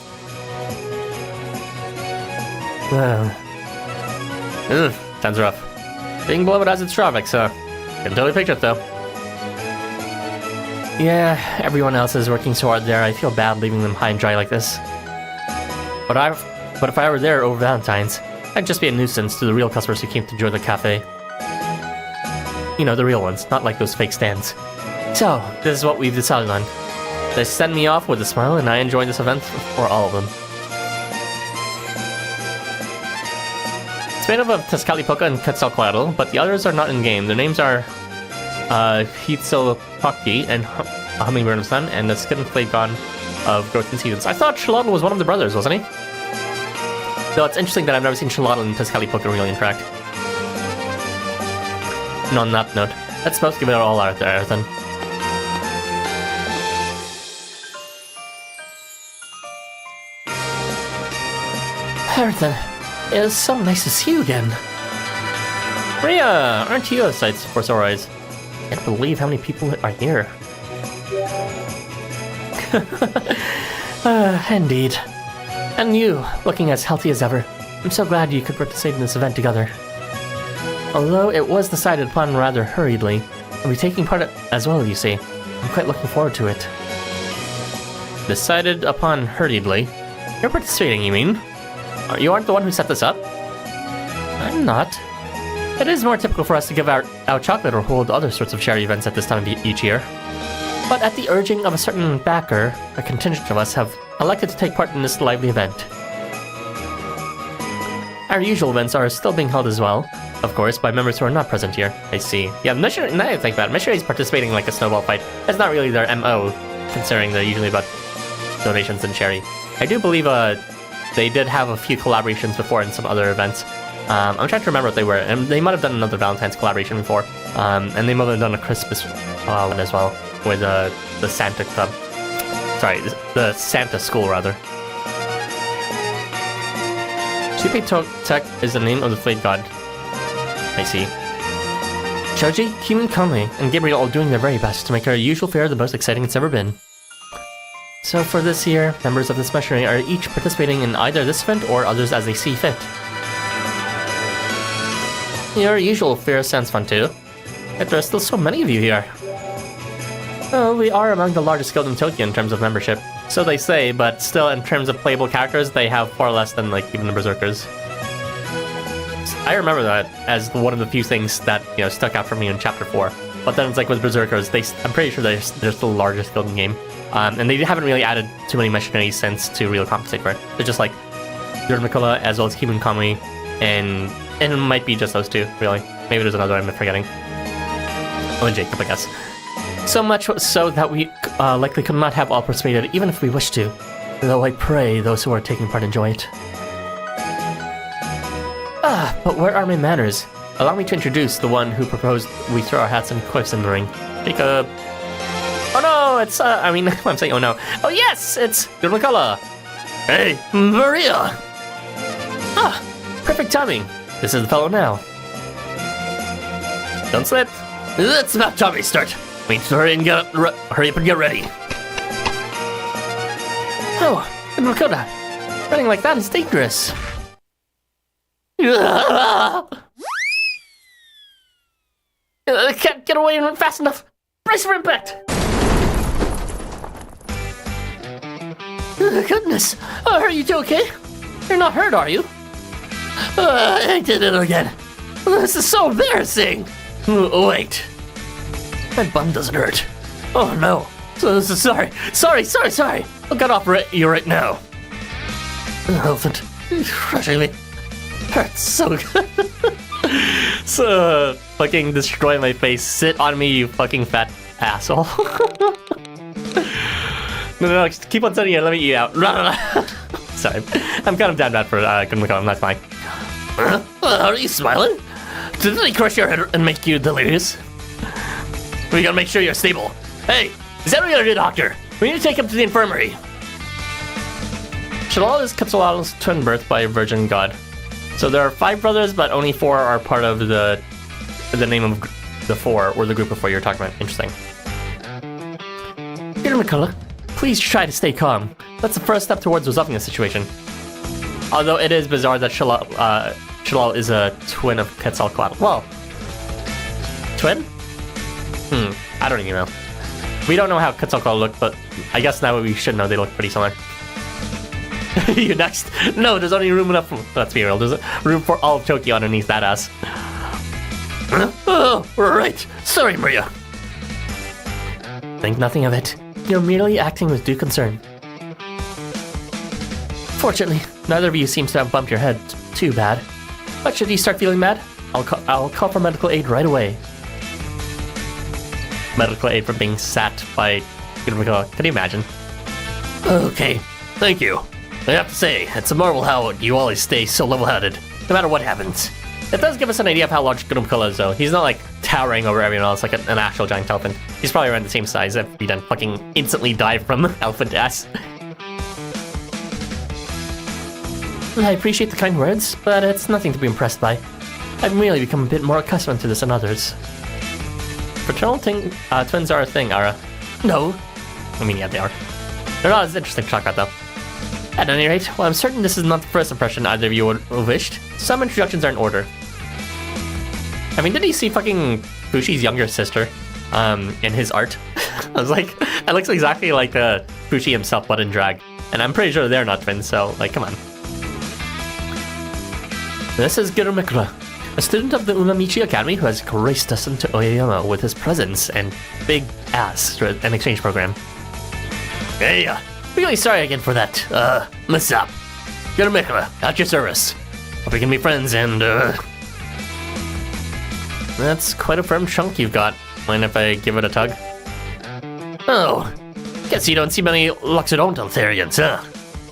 Sounds rough. Being below it has its drawbacks, so can totally picture it though. Yeah, everyone else is working so hard there. I feel bad leaving them high and dry like this. But if I were there over Valentine's, I'd just be a nuisance to the real customers who came to enjoy the cafe. You know, the real ones, not like those fake stands. So, this is what we've decided on. They send me off with a smile, and I enjoy this event for all of them. It's made up of Tezcatlipoca and Quetzalcoatl, but the others are not in-game. Their names are Huitzilopochtli and Hummingbird of Sun, and the skin-flake god of growth and seasons. I thought Xolotl was one of the brothers, wasn't he? Though it's interesting that I've never seen Xolotl and Tezcatlipoca really interact. And on that note, let's both give it all out there, then. Aerithon, it is so nice to see you again. Maria, aren't you a sight for sore eyes? I can't believe how many people are here. Indeed. And you, looking as healthy as ever. I'm so glad you could participate in this event together. Although it was decided upon rather hurriedly, I'll be taking part as well, you see. I'm quite looking forward to it. Decided upon hurriedly? You're participating, you mean? You aren't the one who set this up? I'm not. It is more typical for us to give out chocolate or hold other sorts of charity events at this time of each year. But at the urging of a certain backer, a contingent of us have elected to take part in this lively event. Our usual events are still being held as well, of course, by members who are not present here. I see. Yeah, now I think about it, missionaries participating in like a snowball fight. That's not really their MO, considering they're usually about donations and charity. I do believe they did have a few collaborations before in some other events. I'm trying to remember what they were, and they might have done another Valentine's collaboration before, and they might have done a Christmas one as well, with the Santa Club. Sorry, the Santa School, rather. Tech is the name of the Flayed God. I see. Choji, Kimin Kame, and Gabriel are doing their very best to make our usual fair the most exciting it's ever been. So for this year, members of this missionary are each participating in either this event or others as they see fit. Your usual fair sounds fun too, yet there are still so many of you here. Well, we are among the largest guild in Tokyo in terms of membership, so they say, but still in terms of playable characters, they have far less than like even the Berserkers. I remember that as one of the few things that stuck out for me in Chapter 4. But then it's like with Berserkers, I'm pretty sure they're still the largest guild in the game, and they haven't really added too many missionaries since to really compensate for it. They're just like Yurmikula as well as Human Kami, and it might be just those two, really. Maybe there's another I'm forgetting. Oh, and Jacob, I guess. So much so that we likely could not have all participated, even if we wished to. Though I pray those who are taking part enjoy it. But where are my manners? Allow me to introduce the one who proposed we throw our hats and quiffs in the ring. Jacob. Oh no, it's, I'm saying oh no. Oh yes, it's Yurmikula. Hey, Maria! Perfect timing. This is the fellow now. Don't slip. That's about time we start. We need to hurry up and get ready. Oh, Yurmikula. Running like that is dangerous. I can't get away fast enough. Brace for impact. Goodness. Are you two okay? You're not hurt, are you? I did it again. This is so embarrassing. Wait. My bum doesn't hurt. Oh no. Sorry. I'll get off you right now. Elephant. Crushing me. Hurts so good. So, fucking destroy my face. Sit on me, you fucking fat asshole. No, just keep on sitting here. Let me eat out. Sorry. I'm kind of down bad for Yurmikula. I'm not fine. Are you smiling? Didn't they crush your head and make you delirious? We gotta make sure you're stable. Hey, is that what you're gonna do, doctor? We need to take him to the infirmary. Shalal is Quetzalcoatl's twin birth by a virgin god. So there are 5 brothers, but only 4 are part of the name of the 4, or the group of 4 you're talking about. Interesting. Yurmikula, please try to stay calm. That's the first step towards resolving the situation. Although it is bizarre that Shalal is a twin of Quetzalcoatl. Well, twin? I don't even know. We don't know how Quetzalcoatl looked, but I guess now we should know they look pretty similar. You next? No, there's only room enough. Let's be real. There's room for all of Tokyo underneath that ass. Oh, right. Sorry, Maria. Think nothing of it. You're merely acting with due concern. Fortunately, neither of you seems to have bumped your head too bad. But should you start feeling bad, I'll call for medical aid right away. Medical aid from being sat by Yurmikula. Can you imagine? Okay, thank you. I have to say, it's a marvel how you always stay so level-headed, no matter what happens. It does give us an idea of how large Yurmikula is, though. He's not like towering over everyone else like an actual giant elephant. He's probably around the same size if he didn't fucking instantly dive from elephant ass. I appreciate the kind words, but it's nothing to be impressed by. I've merely become a bit more accustomed to this than others. Fraternal twins are a thing, Ara. No. I mean, yeah, they are. They're not as interesting to talk about, though. At any rate, well, I'm certain this is not the first impression either of you would have wished. Some introductions are in order. I mean, did you see fucking Fushi's younger sister in his art? I was like, it looks exactly like Fushi himself, but in drag. And I'm pretty sure they're not twins, so, like, come on. This is Yurmikula, a student of the Umamichi Academy who has graced us into Oyama with his presence and big ass through an exchange program. Hey, really sorry again for that, mishap. Yurmikula, at your service. Hope we can be friends and, That's quite a firm chunk you've got. Mind if I give it a tug? Oh, guess you don't see many Loxodontaltherians, huh?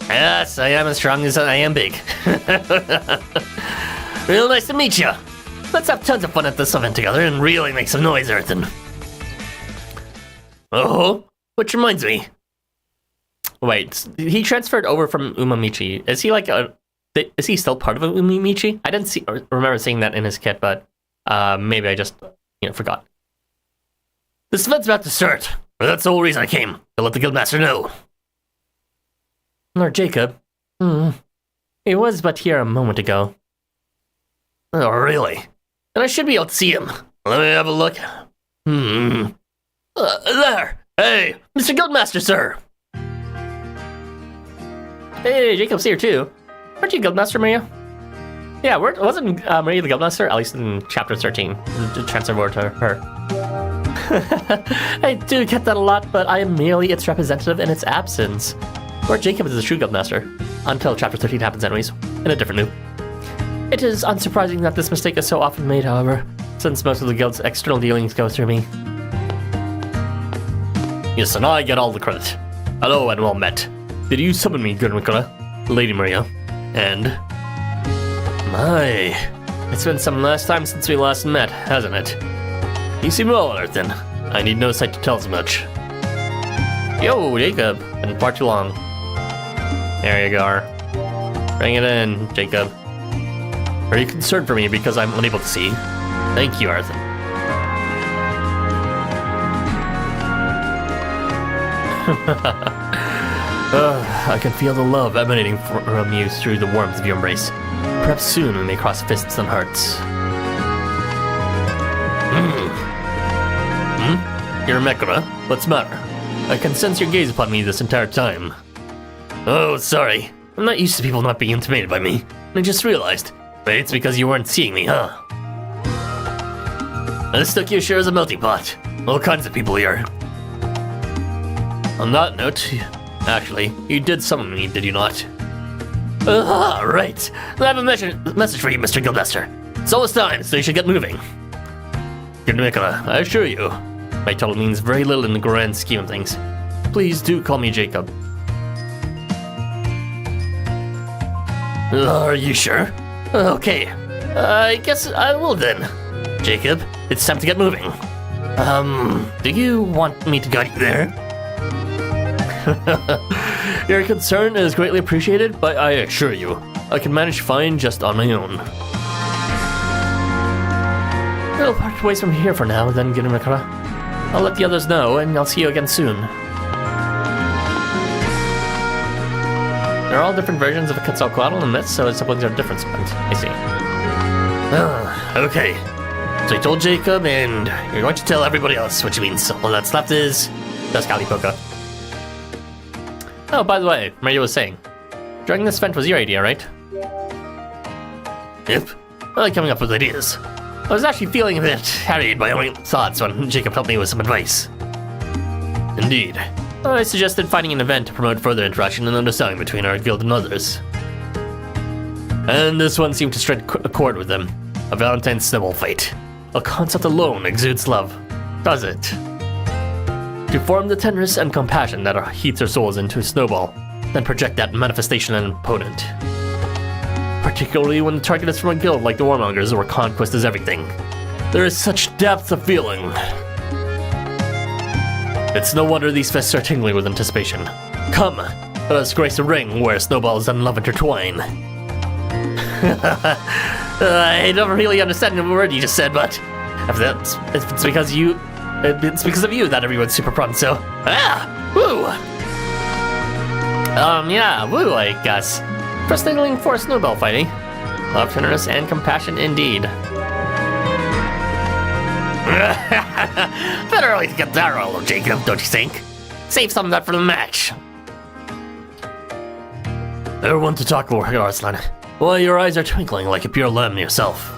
Yes, I am as strong as I am big. Real nice to meet you. Let's have tons of fun at this event together and really make some noise, Earthen. Oh, which reminds me. Wait, he transferred over from Umamichi. Is he like is he still part of Umamichi? I didn't remember seeing that in his kit, but maybe I just forgot. This event's about to start. That's the whole reason I came, to let the guildmaster know. Lord Jacob. He was but here a moment ago. Oh, really? Then I should be able to see him. Let me have a look. There! Hey, Mr. Guildmaster, sir! Hey, Jacob's here too. Aren't you Guildmaster, Maria? Yeah, wasn't Maria the Guildmaster, at least in chapter 13, transferred over to her. I do get that a lot, but I am merely its representative in its absence. Or Jacob is the true Guildmaster, until chapter 13 happens anyways, in a different loop. It is unsurprising that this mistake is so often made, however, since most of the guild's external dealings go through me. Yes, and I get all the credit. Hello and well met. Did you summon me, good Mikura, Lady Maria? And... My... It's been some last time since we last met, hasn't it? You seem well alert then. I need no sight to tell as much. Yo, Jacob. Been far too long. There you go. Bring it in, Jacob. Are you concerned for me because I'm unable to see? Thank you, Arthur. I can feel the love emanating from you through the warmth of your embrace. Perhaps soon we may cross fists and hearts. You're Mikura. What's the matter? I can sense your gaze upon me this entire time. Oh, sorry. I'm not used to people not being intimidated by me. I just realized. Maybe it's because you weren't seeing me, huh? This Tokyo sure is a melting pot. All kinds of people here. On that note, actually, you did summon me, did you not? Right. I have a message for you, Mr. Guildmaster. It's almost time, so you should get moving. Good Mikura, I assure you, my title means very little in the grand scheme of things. Please do call me Jacob. Are you sure? Okay. I guess I will then. Jacob, it's time to get moving. Do you want me to guide you there? Your concern is greatly appreciated, but I assure you, I can manage fine just on my own. We'll part ways from here for now, then, Mikura. I'll let the others know, and I'll see you again soon. They're all different versions of a Quetzalcoatl in this, so siblings are different spells. I see. Okay. So I told Jacob, and you're going to tell everybody else what you mean. So all that's left is just Kalipoka. Oh, by the way, Maria was saying, joining this event was your idea, right? Yep. I like coming up with ideas. I was actually feeling a bit harried by my own thoughts when Jacob helped me with some advice. Indeed. I suggested finding an event to promote further interaction and understanding between our guild and others. And this one seemed to strike a chord with them. A Valentine Snowball fight. A concept alone exudes love. Does it? To form the tenderness and compassion that heats our souls into a snowball, then project that manifestation on an opponent. Particularly when the target is from a guild like the Warmongers, where conquest is everything. There is such depth of feeling. It's no wonder these fists are tingling with anticipation. Come, let us grace a ring where snowballs and love intertwine. I don't really understand the word you just said, but if it's because of you that everyone's super pronto. Woo! Yeah, woo, I guess. Frustrating for snowball fighting. Love, tenderness, and compassion indeed. Better early to get that roll, Jacob, don't you think? Save some of that for the match. Never want to talk more, Arslan. Why, your eyes are twinkling like a pure lamb yourself.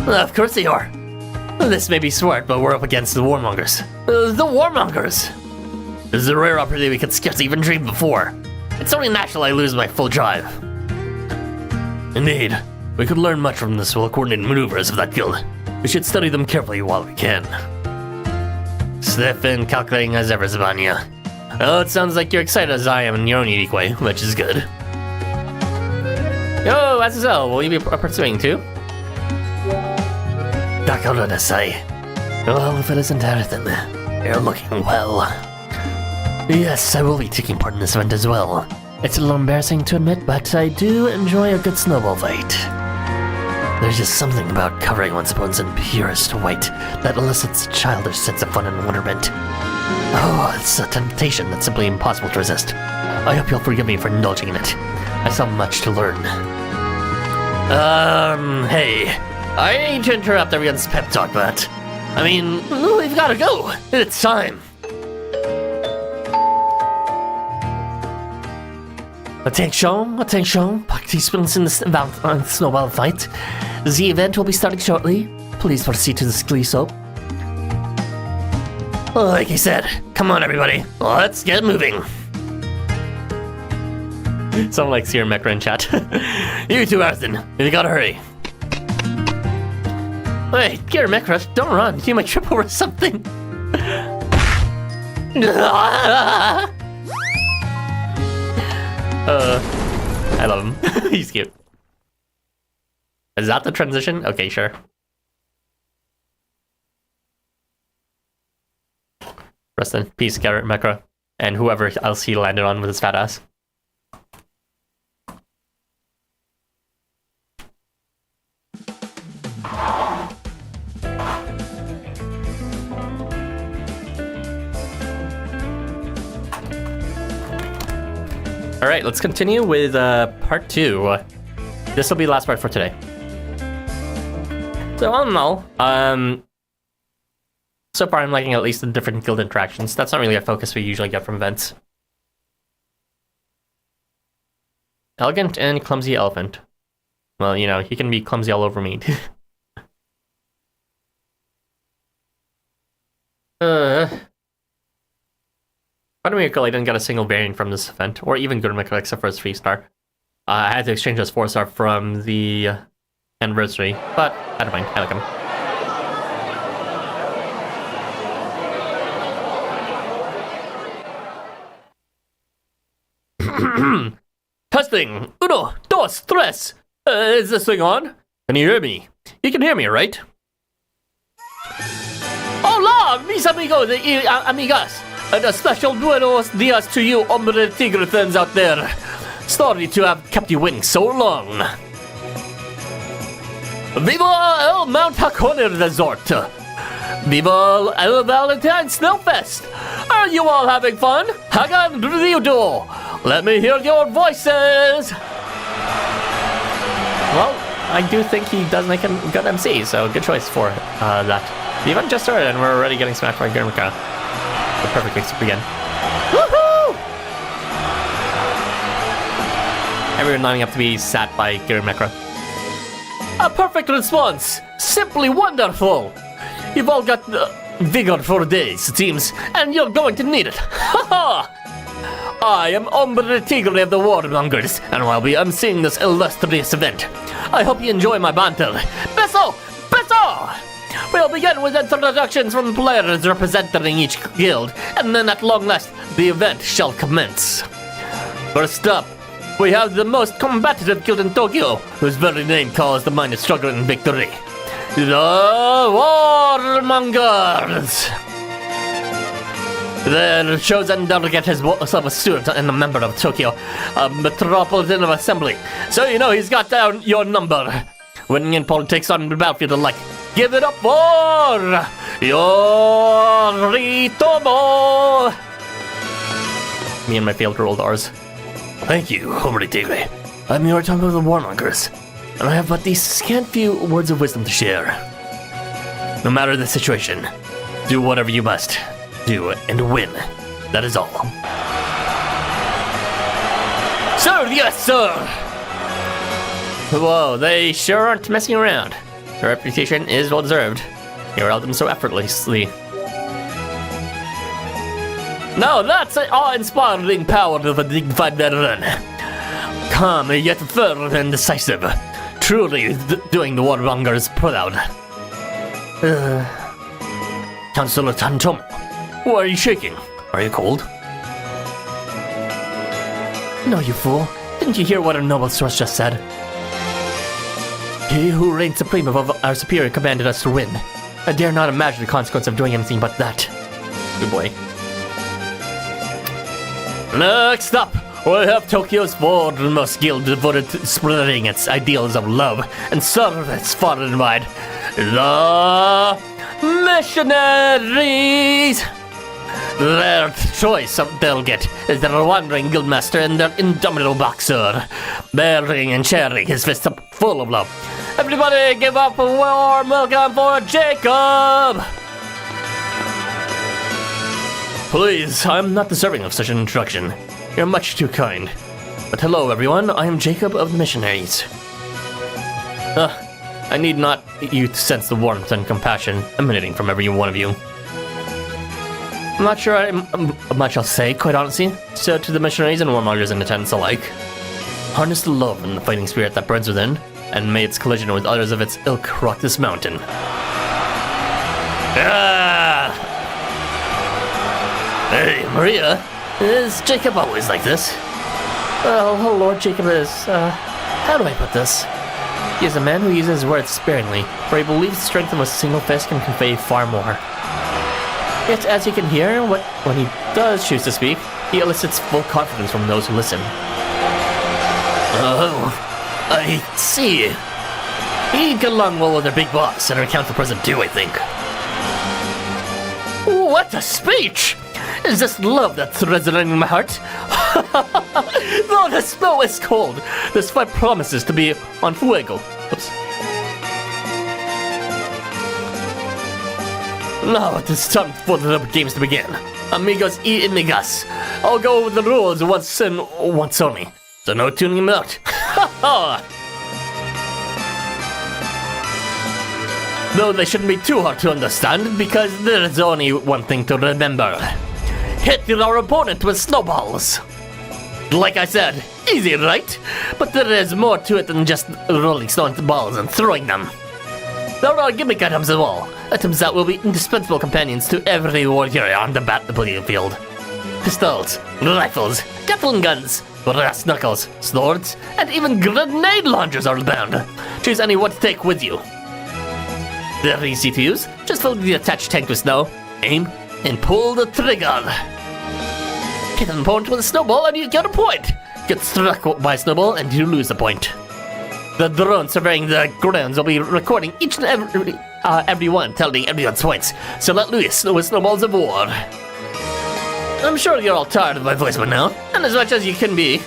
Of course they are. This may be smart, but we're up against the Warmongers. The Warmongers! This is a rare opportunity we could scarcely even dream before. It's only natural I lose my full drive. Indeed. We could learn much from this well-coordinated maneuvers of that guild. We should study them carefully while we can. Stiff and calculating as ever, Zabania. Well, it sounds like you're excited as I am in your own unique way, which is good. Yo, Azazel, will you be pursuing too? Dakarodasai. Well, if it isn't Arathan, you're looking well. Yes, I will be taking part in this event as well. It's a little embarrassing to admit, but I do enjoy a good snowball fight. There's just something about covering one's opponents in purest white that elicits a childish sense of fun and wonderment. Oh, it's a temptation that's simply impossible to resist. I hope you'll forgive me for indulging in it. I still have much to learn. Hey. I hate to interrupt everyone's pep talk, but... I mean, we've gotta go. It's time. Attention, participants in the Snowball fight. The event will be starting shortly. Please proceed to the ski slope. Like I said, come on everybody, let's get moving. Someone like Sierra Mecca in chat. You two, Arston, you gotta hurry. Wait, Sierra Mecca, don't run. You might trip over something. I love him. He's cute. Is that the transition? Okay, sure. Rest in peace, Garrett Mecca, and whoever else he landed on with his fat ass. Alright, let's continue with part 2. This will be the last part for today. So all in all, so far I'm liking at least the different guild interactions. That's not really a focus we usually get from events. Elegant and clumsy elephant. Well, you know, he can be clumsy all over me. What a miracle I didn't get a single variant from this event, or even good miracle except for his 3-star. I had to exchange his 4-star from the anniversary, but I don't mind, I like him. Testing! Uno, dos, tres! Is this thing on? Can you hear me? You can hear me, right? Hola, mis amigos y amigas! And a special buenos dias to you, hombre tigre fans out there. Sorry to have kept you waiting so long. Viva el Mount Hakone Resort! Viva el Valentine Snowfest! Are you all having fun? Hagan Ryudo! Let me hear your voices! Well, I do think he does make a good MC, so good choice for that. The event just started and we're already getting smacked by Gurmika. The perfect place to begin. Woohoo! Everyone lining up to be sat by Gurmika. A perfect response! Simply wonderful! You've all got vigor for days, it seems, and you're going to need it. Ha ha! I am Hombre Tigre of the Warmongers, and I'll be emceeing this illustrious event. I hope you enjoy my banter. Beso! Beso! We'll begin with introductions from players representing each guild, and then at long last, the event shall commence. First up, we have the most combative guild in Tokyo, whose very name calls the mind of struggle and victory. The Warmongers! Their chosen delegate is also a student and a member of Tokyo Metropolitan Assembly, so you know he's got down your number. Winning in politics on the battlefield alike. Give it up for Yoritomo! Me and my failed rolled R's. Thank you, Hombre Tigre. I'm Yoritomo of the Warmongers, and I have but these scant few words of wisdom to share. No matter the situation, do whatever you must. Do it and win. That is all. Sir, yes, sir! Whoa, they sure aren't messing around. Their reputation is well deserved. You routed them so effortlessly. Now that's an awe-inspiring power of a dignified veteran. Calm yet firm and decisive. Truly doing the Warmongers proud. Councillor Tantom, why are you shaking? Are you cold? No, you fool. Didn't you hear what our noble source just said? He who reigns supreme above our superior commanded us to win. I dare not imagine the consequence of doing anything but that. Good boy. Next up, we have Tokyo's foremost guild devoted to spreading its ideals of love and service far and wide. The Missionaries! Their choice of delegate is their wandering guildmaster and their indomitable boxer, bearing and sharing his fist up full of love. Everybody give up a warm welcome for Jacob! Please, I'm not deserving of such an introduction. You're much too kind. But hello, everyone. I am Jacob of the Missionaries. I need not you to sense the warmth and compassion emanating from every one of you. I'm not sure much I'll say, quite honestly. So to the missionaries and warmongers in attendance alike, harness the love and the fighting spirit that burns within, and may its collision with others of its ilk rock this mountain. Hey, Maria, is Jacob always like this? Well, Lord Jacob is, how do I put this? He is a man who uses his words sparingly, for he believes the strength of a single fist can convey far more. Yet, as you can hear, when he does choose to speak, he elicits full confidence from those who listen. Oh, I see. He'd get along well with their big boss and our council president too, I think. What a speech! Is this love that's resonating in my heart? Though the snow is cold, this fight promises to be on fuego. Oops. Now it is time for the games to begin. Amigos y amigas. I'll go over the rules once and once only, so no tuning them out. Though they shouldn't be too hard to understand, because there is only one thing to remember. Hit our opponent with snowballs. Like I said, easy, right? But there is more to it than just rolling snowballs and throwing them. There are gimmick items as well, items that will be indispensable companions to every warrior on the battlefield. Pistols, rifles, Gatling guns, brass knuckles, swords, and even grenade launchers are abound. Choose any one to take with you. They're easy to use, just fill the attached tank with snow, aim, and pull the trigger. Hit an opponent with a snowball and you get a point. Get struck by a snowball and you lose a point. The drone surveying the grounds will be recording each and every one, telling everyone's points, so let loose with snowballs of war. I'm sure you're all tired of my voice by now, and as much as you can be.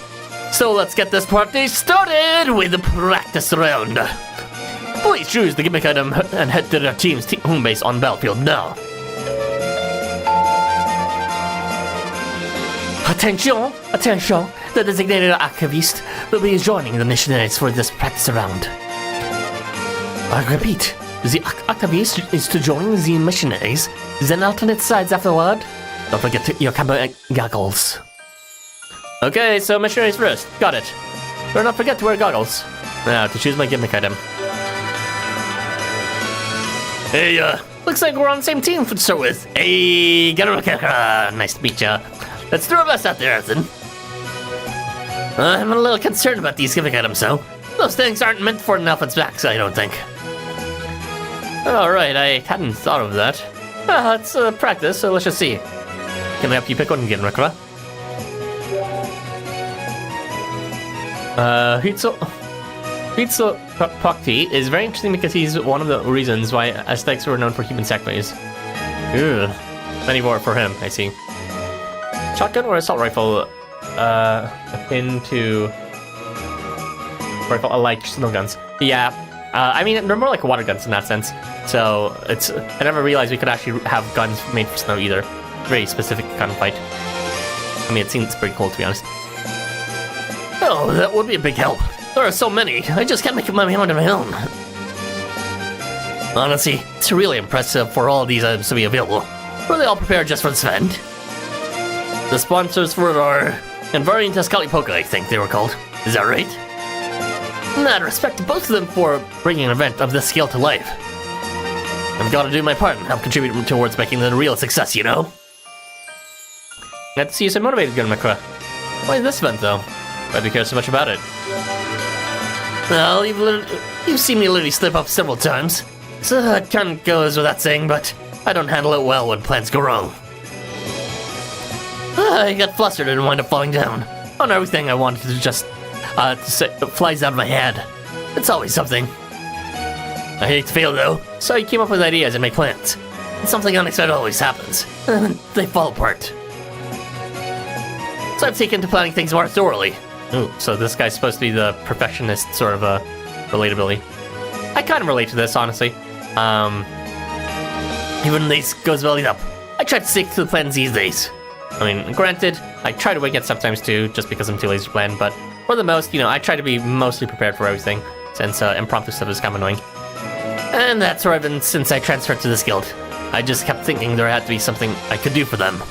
So let's get this party started with the practice round. Please choose the gimmick item and head to their team's home base on battlefield now. Attention! Attention! The designated archivist will be joining the missionaries for this practice round. I repeat, the archivist is to join the missionaries, then alternate sides afterward. Don't forget your camera goggles. Okay, so missionaries first. Got it. Do not forget to wear goggles. Now, to choose my gimmick item. Hey, looks like we're on the same team to start with. Hey, nice to meet ya. Let's do our best out there, Ethan. I'm a little concerned about these gimmick items, though. Those things aren't meant for an elephant's back, I don't think. Alright, I hadn't thought of that. Let's practice, so let's just see. Can I help you pick one again, Rikra? Hitsu Pakti is very interesting because he's one of the reasons why Aztecs were known for human sacrifice. Ugh. Many more for him, I see. Shotgun or assault rifle? Akin to rifle, like snow guns. Yeah, I mean they're more like water guns in that sense. So it's I never realized we could actually have guns made for snow either. Very specific kind of fight. I mean it seems pretty cool to be honest. Oh, that would be a big help. There are so many. I just can't make up my mind on my own. Honestly, it's really impressive for all these items to be available. Were they all prepared just for this event? The sponsors for our Invariant Poke, I think they were called. Is that right? And I'd respect both of them for bringing an event of this scale to life. I've got to do my part and help contribute towards making it a real success, you know? Glad to see you so motivated, Gunmakura. Why this event, though? Why do you care so much about it? Well, you've seen me literally slip up several times. So that kind of goes without saying, but I don't handle it well when plans go wrong. I got flustered and wound up falling down on everything I wanted to just flies out of my head. It's always something. I hate to fail though, so I came up with ideas and make plans. And something unexpected always happens. They fall apart. So I've taken to planning things more thoroughly. Ooh, so this guy's supposed to be the perfectionist sort of relatability. I kind of relate to this, honestly. Even this goes belly up. I try to stick to the plans these days. I mean, granted, I try to wing it sometimes too, just because I'm too lazy to plan, but for the most, you know, I try to be mostly prepared for everything, since impromptu stuff is kind of annoying. And that's where I've been since I transferred to this guild. I just kept thinking there had to be something I could do for them.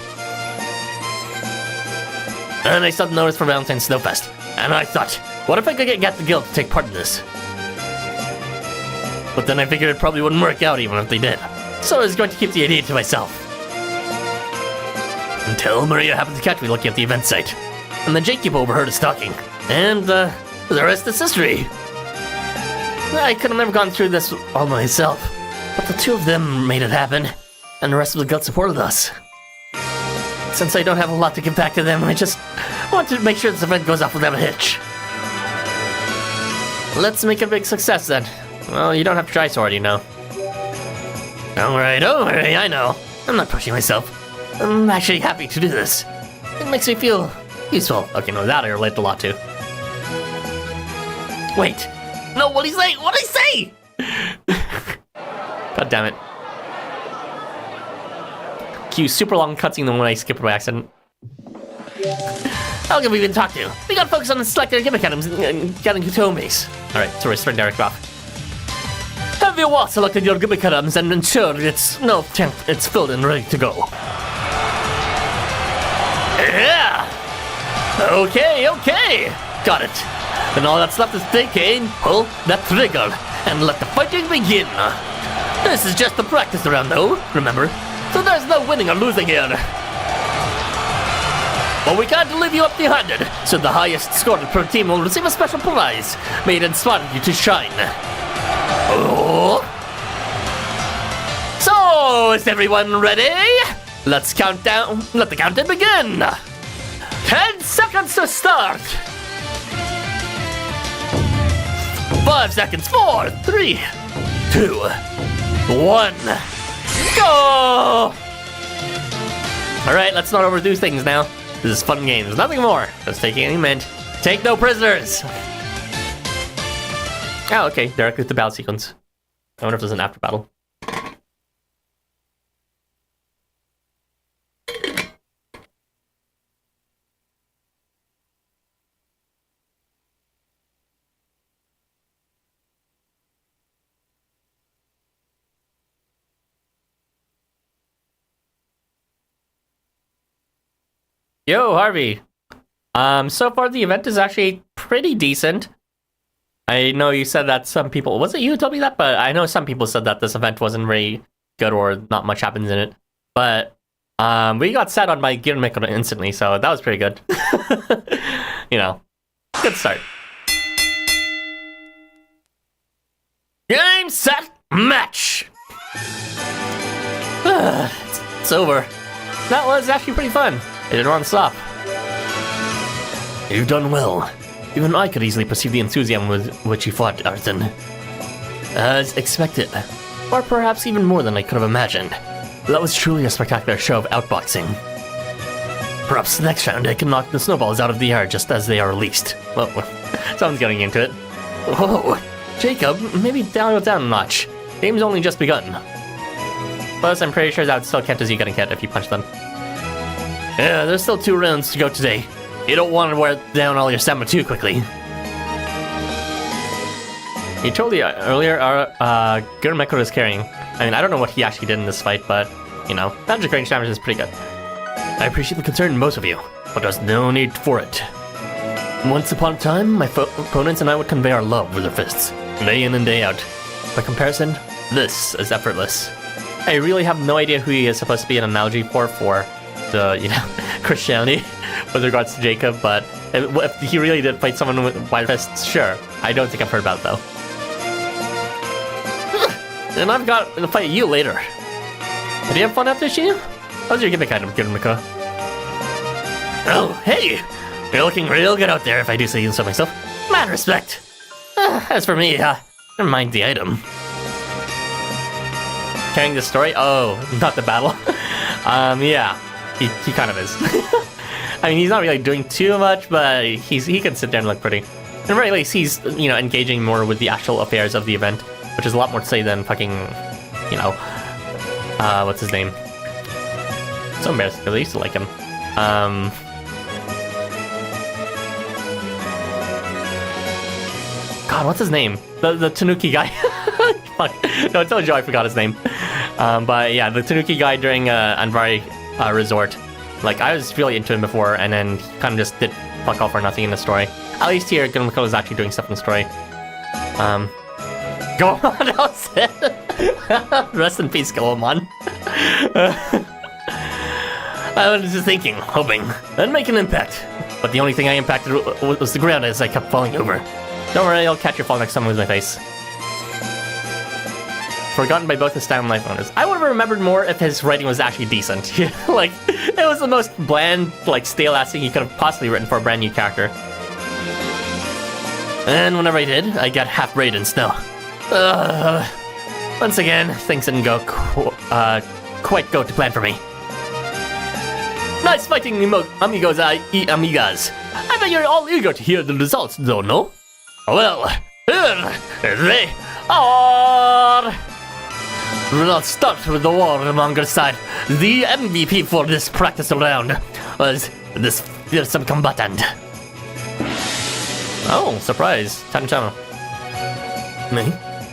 And I saw the notice for Valentine Snowfest, and I thought, what if I could get the guild to take part in this? But then I figured it probably wouldn't work out even if they did. So I was going to keep the idea to myself. Until Maria happened to catch me looking at the event site. And then Jacob overheard us talking. And, the rest is history. I could have never gone through this all myself. But the two of them made it happen. And the rest of the guild supported us. Since I don't have a lot to give back to them, I just want to make sure this event goes off without a hitch. Let's make it a big success then. Well, you don't have to try so hard, you know. Don't worry, I know. I'm not pushing myself. I'm actually happy to do this. It makes me feel useful. Okay, no, that I relate a lot to. Wait. No, what'd he say? What'd he say? God damn it. Cue super long cutscene the one I skipped by accident. How can we even talk to? We gotta focus on the selected gimmick items and getting to home base. Alright, so we're starting direct off. Have you all selected your gimmick items and ensured it's filled and ready to go? Yeah! Okay. Got it. Then all that's left is take aim, pull that trigger, and let the fighting begin. This is just a practice round though, remember? So there's no winning or losing here. But we can't leave you empty-handed, so the highest scored per team will receive a special prize made to inspire you to shine. Oh. So, is everyone ready? Let's count down. Let the countdown begin. 10 seconds to start. 5 seconds. 4, 3, 2, 1. Go! Alright, let's not overdo things now. This is fun games, nothing more. Just taking any mint. Take no prisoners! Oh, okay, directly to the battle sequence. I wonder if there's an after battle. Yo, Harvey. So far the event is actually pretty decent. I know you said that some people... Was it you who told me that? But I know some people said that this event wasn't very good or not much happens in it. But we got sat on by gimmick instantly, so that was pretty good. You know, good start. Game, set, match! It's over. That was actually pretty fun. It didn't want to stop. You've done well. Even I could easily perceive the enthusiasm with which you fought, Arthur. As expected. Or perhaps even more than I could have imagined. That was truly a spectacular show of outboxing. Perhaps next round I can knock the snowballs out of the air just as they are released. Well, someone's getting into it. Whoa, Jacob, maybe dial it down a notch. Game's only just begun. Plus, I'm pretty sure that would still count as you getting hit if you punch them. Yeah, there's still 2 rounds to go today. You don't want to wear down all your stamina too quickly. You told me earlier Gurmeko is carrying. I mean, I don't know what he actually did in this fight, but, you know, magic range damage is pretty good. I appreciate the concern in most of you, but there's no need for it. Once upon a time, my opponents and I would convey our love with our fists, day in and day out. By comparison, this is effortless. I really have no idea who he is supposed to be an analogy for the, you know, Christianity with regards to Jacob, but if he really did fight someone with wide fists, sure. I don't think I've heard about it, though. And I've got to fight you later. Did you have fun after Shinu? How's your gimmick item, Gurmeko? Oh, hey! You're looking real good out there, if I do say so myself. Mad respect! As for me, never mind the item. Carrying the story? Oh, not the battle. Yeah. He kind of is. I mean, he's not really doing too much, but he can sit there and look pretty. And at very least, he's, you know, engaging more with the actual affairs of the event, which is a lot more to say than fucking, you know, what's his name? So embarrassing, because I used to like him. God, what's his name? The Tanuki guy. Fuck. No, I told you I forgot his name. But yeah, the Tanuki guy during Anvari Resort. Like, I was really into him before, and then he kind of just did fuck all for nothing in the story. At least here, Gunmako is actually doing stuff in the story. Go on, that's it. Rest in peace, Goemon. I was just thinking, hoping, and make an impact. But the only thing I impacted was the ground as I kept falling over. Don't worry, I'll catch your fall next time I lose my face. Forgotten by both his style and LifeWonders. I would have remembered more if his writing was actually decent. Like, it was the most bland, like, stale-ass thing he could have possibly written for a brand new character. And whenever I did, I got half buried in snow. Once again, things didn't go quite go to plan for me. Nice fighting, amigos y amigas. I bet you're all eager to hear the results, though, no? Well, here they are. Let's start with the warmonger side. The MVP for this practice round was this fearsome combatant. Oh, surprise. Tan-chan. Me?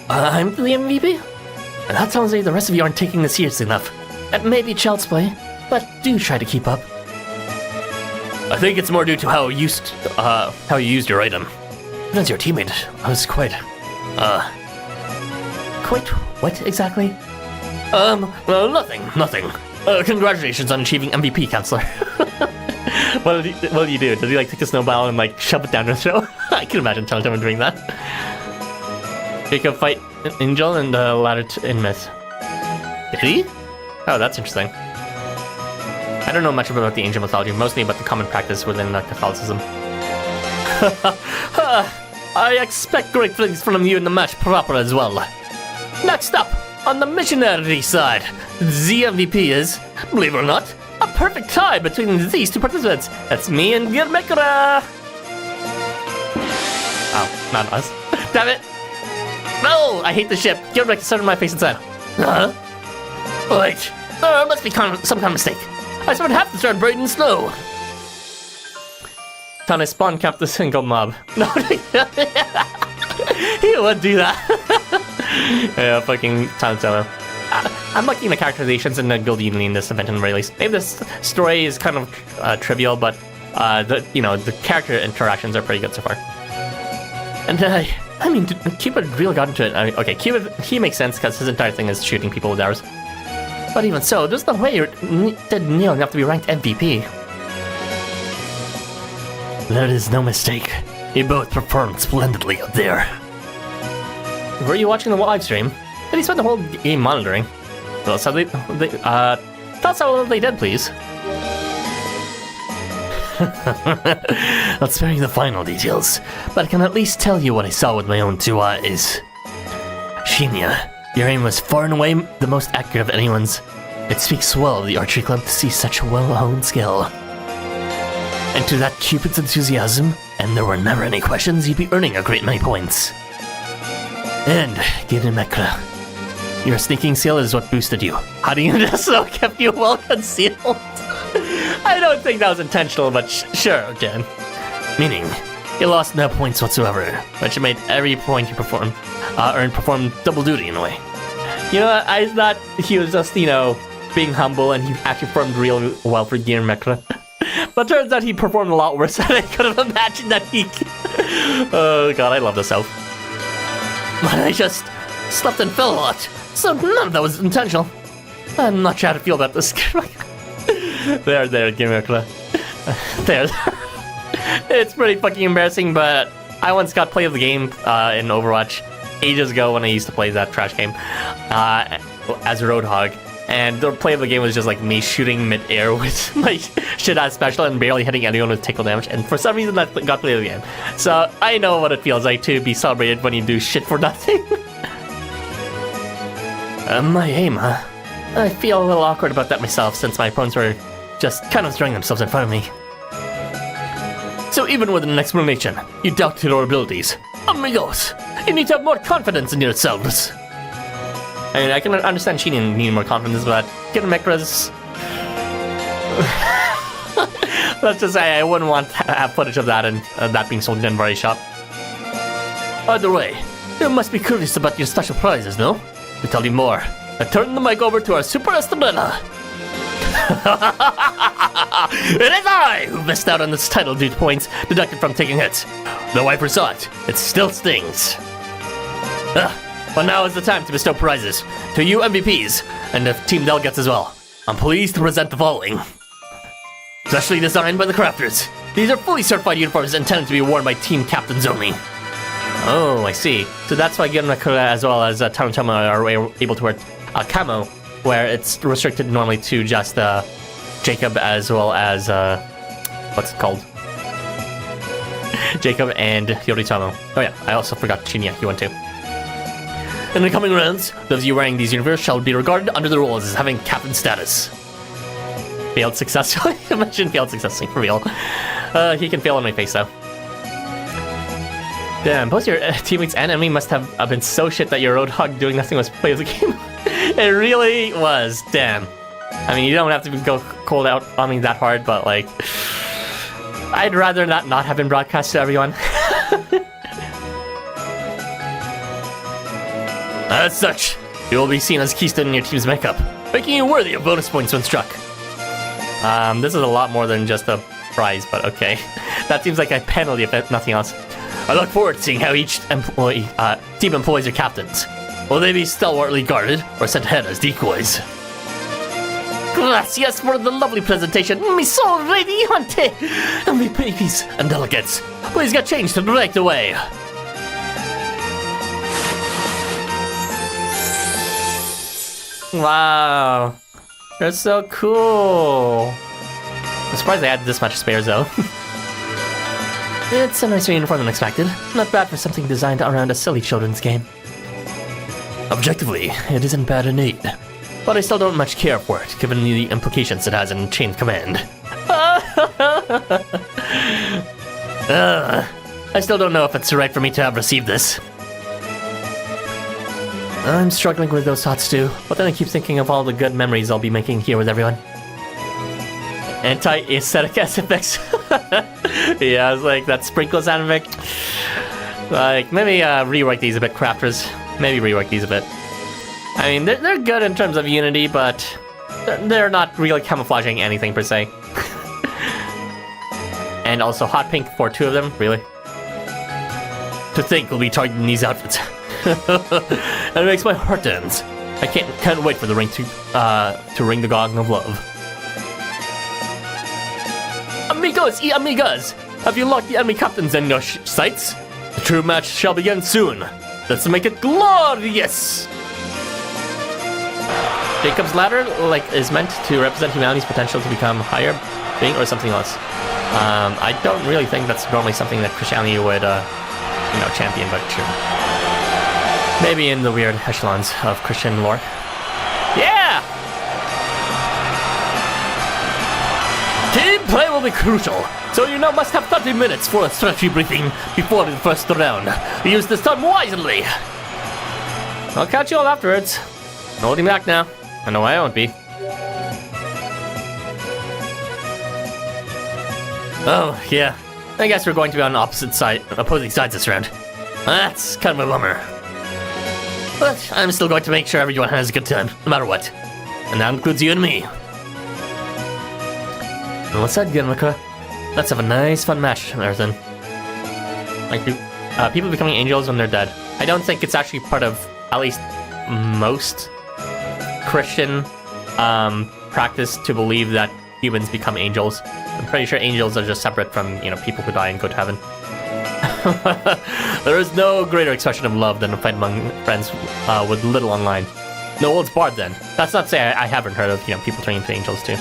I'm the MVP? That sounds like the rest of you aren't taking this seriously enough. It may be child's play, but do try to keep up. I think it's more due to how you used your item. As your teammate, I was quite, Quite what exactly? well, nothing. Congratulations on achieving MVP, Counselor. What did you do? Did he like take a snowball and like shove it down her throat? I can imagine Tan-chan doing that. Jacob fight Angel and the ladder in myth. Did he? Oh, that's interesting. I don't know much about the Angel mythology, mostly about the common practice within Catholicism. I expect great things from you in the match proper as well. Next up, on the missionary side, the MVP is, believe it or not, a perfect tie between these two participants. That's me and Girmekura. Oh, not us. Damn it. No, I hate the ship. Girmek started my face inside. Huh? Wait, there must be some kind of mistake. I spent half the start buried in snow. Tane spawn capped the single mob. No, he would do that. Yeah, fucking Tan-chan. I'm liking the characterizations and the guild unity in this event in the very least. Maybe this story is kind of trivial, but the character interactions are pretty good so far. And I mean, Cupid really got into it. I mean, okay, Cupid, he makes sense because his entire thing is shooting people with arrows. But even so, there's no way did Neil have to be ranked MVP. There is no mistake. You both performed splendidly up there. Were you watching the live stream? Did he spend the whole game monitoring? Tell us how they did, please. I'll spare you the final details, but I can at least tell you what I saw with my own two eyes. Shinya, your aim was far and away the most accurate of anyone's. It speaks well of the archery club to see such well-honed skill. And to that Cupid's enthusiasm, and there were never any questions, you'd be earning a great many points. And, Girmekura, your sneaking skill is what boosted you. Hiding in the snow kept you well concealed. I don't think that was intentional, but sure, again. Meaning, you lost no points whatsoever, which made every point you perform double duty in a way. You know, I thought he was just, being humble and he actually performed real well for Girmekura. But turns out he performed a lot worse than I could have imagined that he... Oh god, I love this elf. But I just slept and fell a lot, so none of that was intentional. I'm not sure how to feel about this. There, Girmekura. There. It's pretty fucking embarrassing, but I once got play of the game in Overwatch ages ago when I used to play that trash game as a Roadhog. And the play of the game was just like me shooting mid-air with my shit-ass special and barely hitting anyone with tickle damage. And for some reason, that got play of the game. So I know what it feels like to be celebrated when you do shit for nothing. My aim, huh? I feel a little awkward about that myself since my opponents were just kind of throwing themselves in front of me. So even with an explanation, you doubted your abilities. Amigos, you need to have more confidence in yourselves. I mean, I can understand Shinya needing more confidence, but Girmekura's... Let's just say I wouldn't want to have footage of that and that being sold in Anvari shop. Either way, you must be curious about your special prizes, no? To tell you more, I turn the mic over to our Super Estrella. It is I who missed out on this title due to points deducted from taking hits. Though I foresaw it, it still stings. But now is the time to bestow prizes to you MVPs and the team delegates as well. I'm pleased to present the following. Specially designed by the crafters. These are fully certified uniforms intended to be worn by team captains only. Oh, I see. So that's why Genmakura as well as Tarantama are able to wear camo, where it's restricted normally to just Jacob as well as what's it called? Jacob and Yoritomo. Oh yeah, I also forgot Shinya, he went too. In the coming rounds, those of you wearing these uniforms shall be regarded under the rules as having captain status. Failed successfully? Imagine failed successfully, for real. He can fail on my face though. Damn, both your teammates and enemy must have been so shit that your Roadhog doing nothing was play the game. It really was, damn. I mean, you don't have to go cold out on me that hard, but like... I'd rather not have been broadcast to everyone. As such, you will be seen as keystone in your team's makeup, making you worthy of bonus points when struck. This is a lot more than just a prize, but okay. That seems like a penalty if nothing else. I look forward to seeing how each team employs their captains. Will they be stalwartly guarded or sent ahead as decoys? Gracias for the lovely presentation, mi so radiante! MVPs and delegates, please get changed right away. Wow. They're so cool. I'm surprised they had this much spares though. It's a nicer uniform than expected. Not bad for something designed around a silly children's game. Objectively, it isn't bad indeed. But I still don't much care for it, given the implications it has in chain of command. I still don't know if it's right for me to have received this. I'm struggling with those thoughts too, but then I keep thinking of all the good memories I'll be making here with everyone. Anti-aesthetic effects. Yeah, it's like that sprinkles anime. Like, maybe rework these a bit, crafters. Maybe rework these a bit. I mean, they're good in terms of unity, but they're not really camouflaging anything per se. And also hot pink for two of them, really. To think we'll be targeting these outfits. And it makes my heart dance. I can't wait for the ring to ring the gong of love. Amigos y amigas, have you locked the enemy captains in your sights? The true match shall begin soon. Let's make it glorious! Jacob's ladder, like, is meant to represent humanity's potential to become higher being or something else. I don't really think that's normally something that Christianity would, champion, but sure. Maybe in the weird echelons of Christian lore. Yeah! Team play will be crucial, so you now must have 30 minutes for a strategy briefing before the first round. Use this time wisely. I'll catch you all afterwards. No holding back now. I know I won't be. Oh, yeah. I guess we're going to be on opposing sides this round. That's kind of a bummer. But I'm still going to make sure everyone has a good time, no matter what. And that includes you and me. Well, what's that, Genmaka? Let's have a nice, fun match, Marathon. Like, people becoming angels when they're dead. I don't think it's actually part of, at least, most Christian practice to believe that humans become angels. I'm pretty sure angels are just separate from, people who die and go to heaven. There is no greater expression of love than a fight among friends with little online. No holds barred then. That's not to say I haven't heard of, people turning into angels too.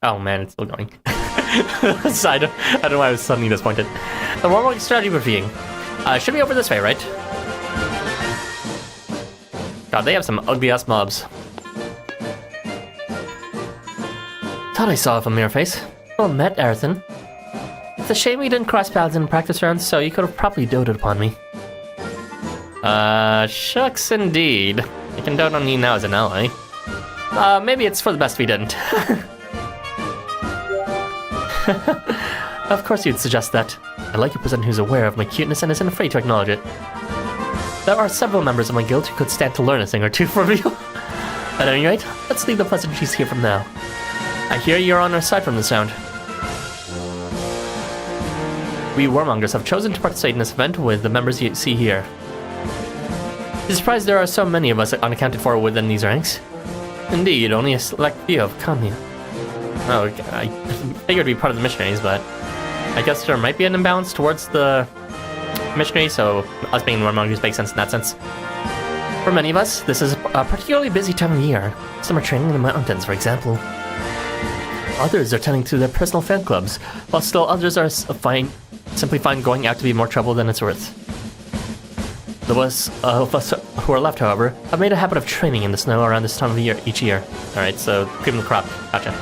Oh man, it's still going. So I don't know why I was suddenly disappointed. The warm-up strategy briefing. Should be over this way, right? God, they have some ugly-ass mobs. Thought I saw a familiar face. Well met, Aerthan. It's a shame we didn't cross paths in practice rounds, so you could have probably doted upon me. Shucks indeed. I can dote on you now as an ally. Maybe it's for the best we didn't. Of course you'd suggest that. I like a person who's aware of my cuteness and isn't afraid to acknowledge it. There are several members of my guild who could stand to learn a thing or two from you. At any rate, let's leave the pleasantries here from now. I hear you're on our side from the sound. We warmongers have chosen to participate in this event with the members you see here. You're surprised there are so many of us unaccounted for within these ranks? Indeed, only a select few have come here. Oh, I figured we'd be part of the missionaries, but I guess there might be an imbalance towards the missionaries, so us being warmongers makes sense in that sense. For many of us, this is a particularly busy time of year. Some are training in the mountains, for example. Others are tending to their personal fan clubs, while still others are simply find going out to be more trouble than it's worth. Those of us who are left, however, have made a habit of training in the snow around this time of the year each year. Alright, so cream of the crop. Gotcha.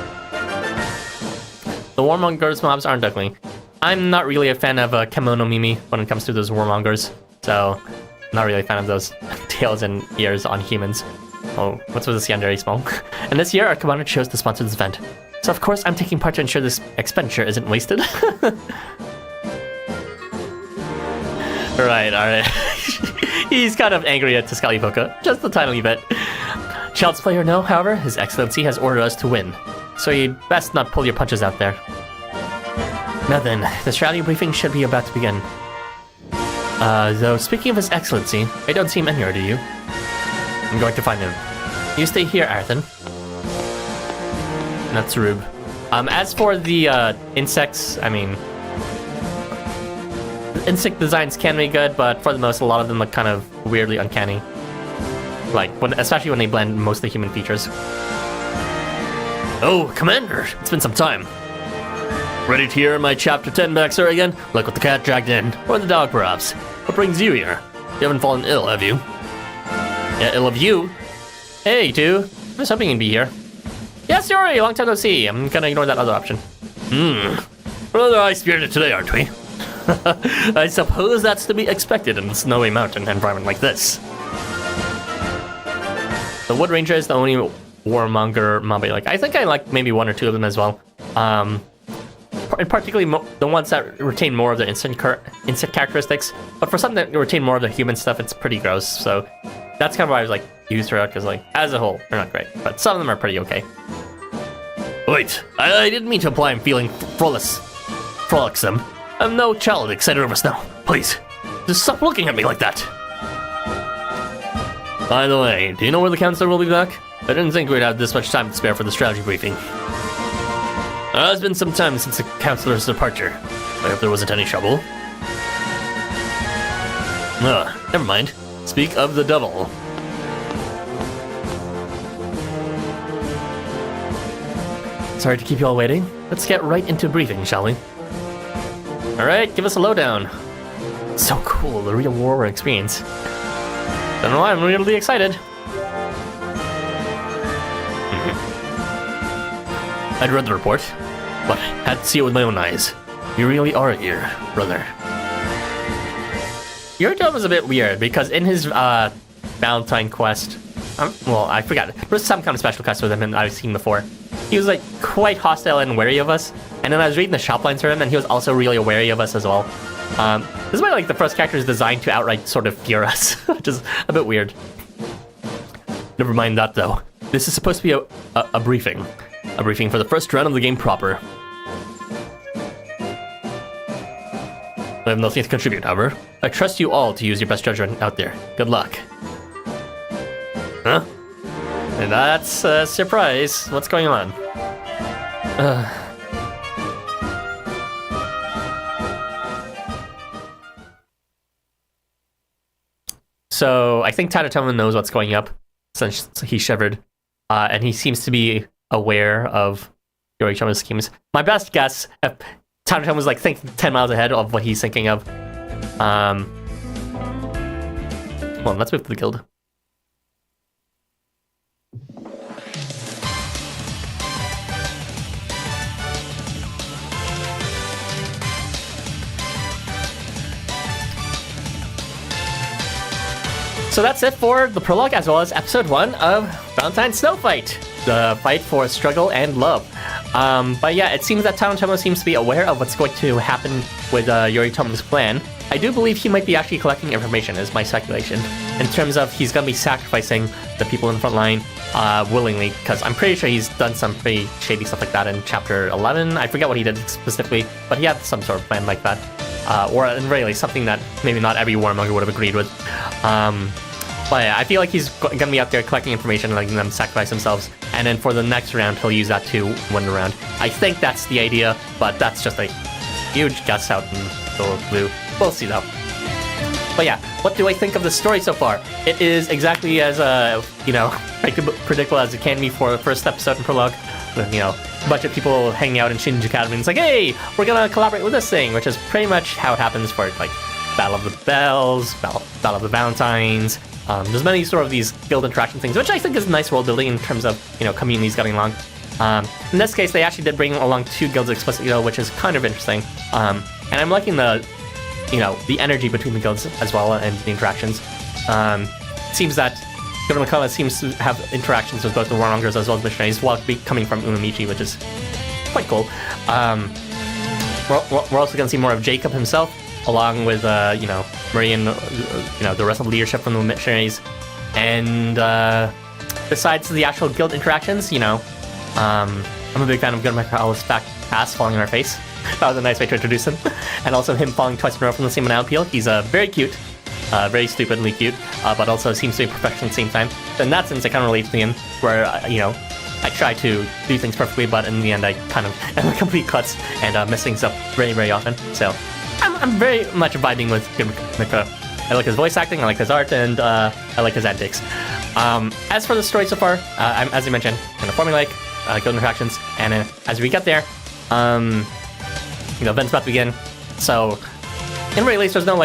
The warmongers mobs aren't ugly. I'm not really a fan of Kemono Mimi when it comes to those warmongers, so not really a fan of those tails and ears on humans. Oh, what's with this yandere small? And this year, our commander chose to sponsor this event. So of course, I'm taking part to ensure this expenditure isn't wasted. Alright. He's kind of angry at Tiscalipoca, just a tiny bit. Child's play or no, however, His Excellency has ordered us to win. So you'd best not pull your punches out there. Now then, the strategy briefing should be about to begin. Though speaking of His Excellency, I don't see him anywhere, do you? I'm going to find him. You stay here, Arthur. That's Rube. As for the insects, I mean, insect designs can be good, but for the most, a lot of them look kind of weirdly uncanny. Like, especially when they blend most of the human features. Oh, Commander, it's been some time. Ready to hear my Chapter 10 backstory again? Like what the cat dragged in, or the dog perhaps. What brings you here? You haven't fallen ill, have you? Yeah, ill of you? Hey, two. I was hoping you'd be here. Yes, Yuri, long time no see. I'm gonna ignore that other option. Rather high-spirited today, aren't we? I suppose that's to be expected in a snowy mountain environment like this. The Wood Ranger is the only warmonger mob I like. I think I like maybe one or two of them as well. And particularly the ones that retain more of their insect characteristics. But for some that retain more of the human stuff, it's pretty gross. So that's kind of why I was like used throughout, because like as a whole, they're not great. But some of them are pretty okay. Wait, I didn't mean to imply I'm feeling frolicsome. I'm no child excited over snow. Please, just stop looking at me like that. By the way, do you know where the counselor will be back? I didn't think we'd have this much time to spare for the strategy briefing. It's been some time since the counselor's departure. I hope there wasn't any trouble. Never mind. Speak of the devil. Sorry to keep you all waiting. Let's get right into briefing, shall we? Alright, give us a lowdown. So cool, the real war experience. Don't know why, I'm really excited. I'd read the report, but had to see it with my own eyes. You really are here, brother. Your job was a bit weird, because in his Valentine quest, well, I forgot, there was some kind of special quest with him and I've seen before. He was like quite hostile and wary of us, and then I was reading the shop lines for him and he was also really wary of us as well. This is why like the first character is designed to outright sort of fear us, which is a bit weird. Never mind that though. This is supposed to be a briefing. A briefing for the first round of the game proper. I have nothing to contribute, however. I trust you all to use your best judgment out there. Good luck. Huh? And that's a surprise. What's going on? So, I think Tatatoma knows what's going up, since he shivered. And he seems to be aware of Yorichama's schemes. My best guess, if Tatatoma was like thinking 10 miles ahead of what he's thinking of. Well, let's move to the guild. So that's it for the prologue, as well as episode 1 of Valentine Snow Fight, the fight for struggle and love. But yeah, it seems that Tomo seems to be aware of what's going to happen with Yoritomo's plan. I do believe he might be actually collecting information, is my speculation, in terms of he's going to be sacrificing the people in the front line willingly, because I'm pretty sure he's done some pretty shady stuff like that in Chapter 11. I forget what he did specifically, but he had some sort of plan like that. Or really something that maybe not every warmonger would have agreed with. But yeah, I feel like he's going to be out there collecting information, letting them sacrifice themselves, and then for the next round, he'll use that to win the round. I think that's the idea, but that's just a huge guess out in the blue. We'll see though. But yeah, what do I think of the story so far? It is exactly as, predictable as it can be for the first episode and prologue. With, a bunch of people hanging out in Shinji Academy, and it's like, hey, we're gonna collaborate with this thing, which is pretty much how it happens for, like, Battle of the Bells, Battle of the Valentines. There's many sort of these guild interaction things, which I think is nice world building in terms of, communities getting along. In this case, they actually did bring along 2 guilds explicitly, though, which is kind of interesting. And I'm liking the energy between the guilds as well and the interactions. It seems that Governor Kala seems to have interactions with both the warmongers as well as missionaries while coming from Umamichi, which is quite cool. We're also going to see more of Jacob himself, along with, Marie and, the rest of the leadership from the missionaries. And besides the actual guild interactions, I'm a big fan of Governor Kala's back pass falling in our face. That was a nice way to introduce him. And also him falling twice in a row from the same banana peel. He's very cute. Very stupidly cute, but also seems to be professional at the same time. So in that sense, it kind of relates to me in where, I try to do things perfectly, but in the end, I kind of am a complete klutz and mess things up very, very often. So I'm very much vibing with Mika. I like his voice acting, I like his art, and I like his antics. As for the story so far, as I mentioned, kind of formulaic, guild interactions, and as we get there, events about to begin. So, in very least, there's no,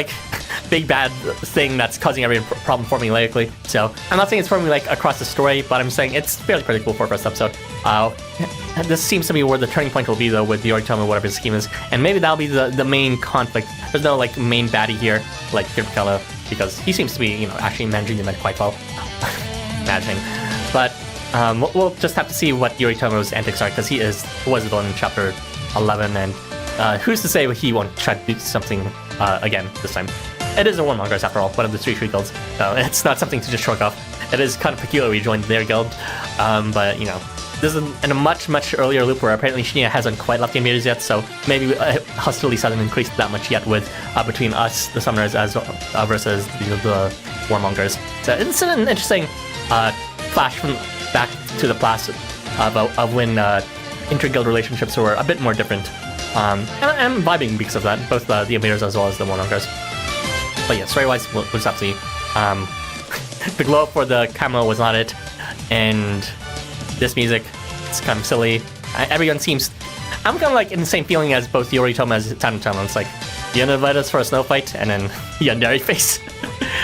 big bad thing that's causing every problem formulaically. So I'm not saying it's formulaic across the story, but I'm saying it's fairly predictable for a first episode. This seems to be where the turning point will be, though, with Yoritomo, whatever his scheme is, and maybe that'll be the main conflict. There's no main baddie here like Kirikala, because he seems to be actually managing the event quite well. Managing, but we'll just have to see what Yoritomo's antics are, because he was the one in Chapter 11, and who's to say he won't try to do something again this time. It is a warmongers after all, one of the 3 tree guilds. It's not something to just shrug off. It is kind of peculiar we joined their guild, but this is in a much, much earlier loop where apparently Shinya hasn't quite left the invaders yet, so maybe hostilities hasn't increased that much yet with between us, the summoners, versus the warmongers. So it's an interesting flash from back to the past of when inter-guild relationships were a bit more different. And I'm vibing because of that, both the invaders as well as the warmongers. But yeah, story-wise, we'll just have to see. The glow up for the camo was not it, and this music, it's kind of silly. Everyone seems... I'm kind of in the same feeling as both Yoritomo and Tanatomo. It's like, you invite us for a snow fight, and then Yandere face.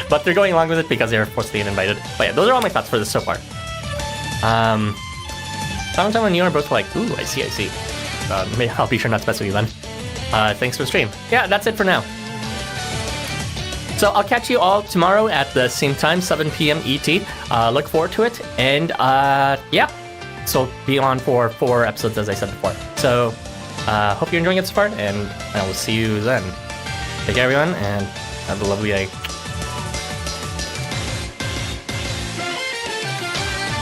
But they're going along with it because they're forced to get invited. But yeah, those are all my thoughts for this so far. Tanatomo and you are both ooh, I see. I'll be sure not to mess with you then. Thanks for the stream. Yeah, that's it for now. So I'll catch you all tomorrow at the same time, 7 p.m. ET. Look forward to it. And yeah, so be on for 4 episodes, as I said before. So hope you're enjoying it so far, and I will see you then. Take care, everyone, and have a lovely day.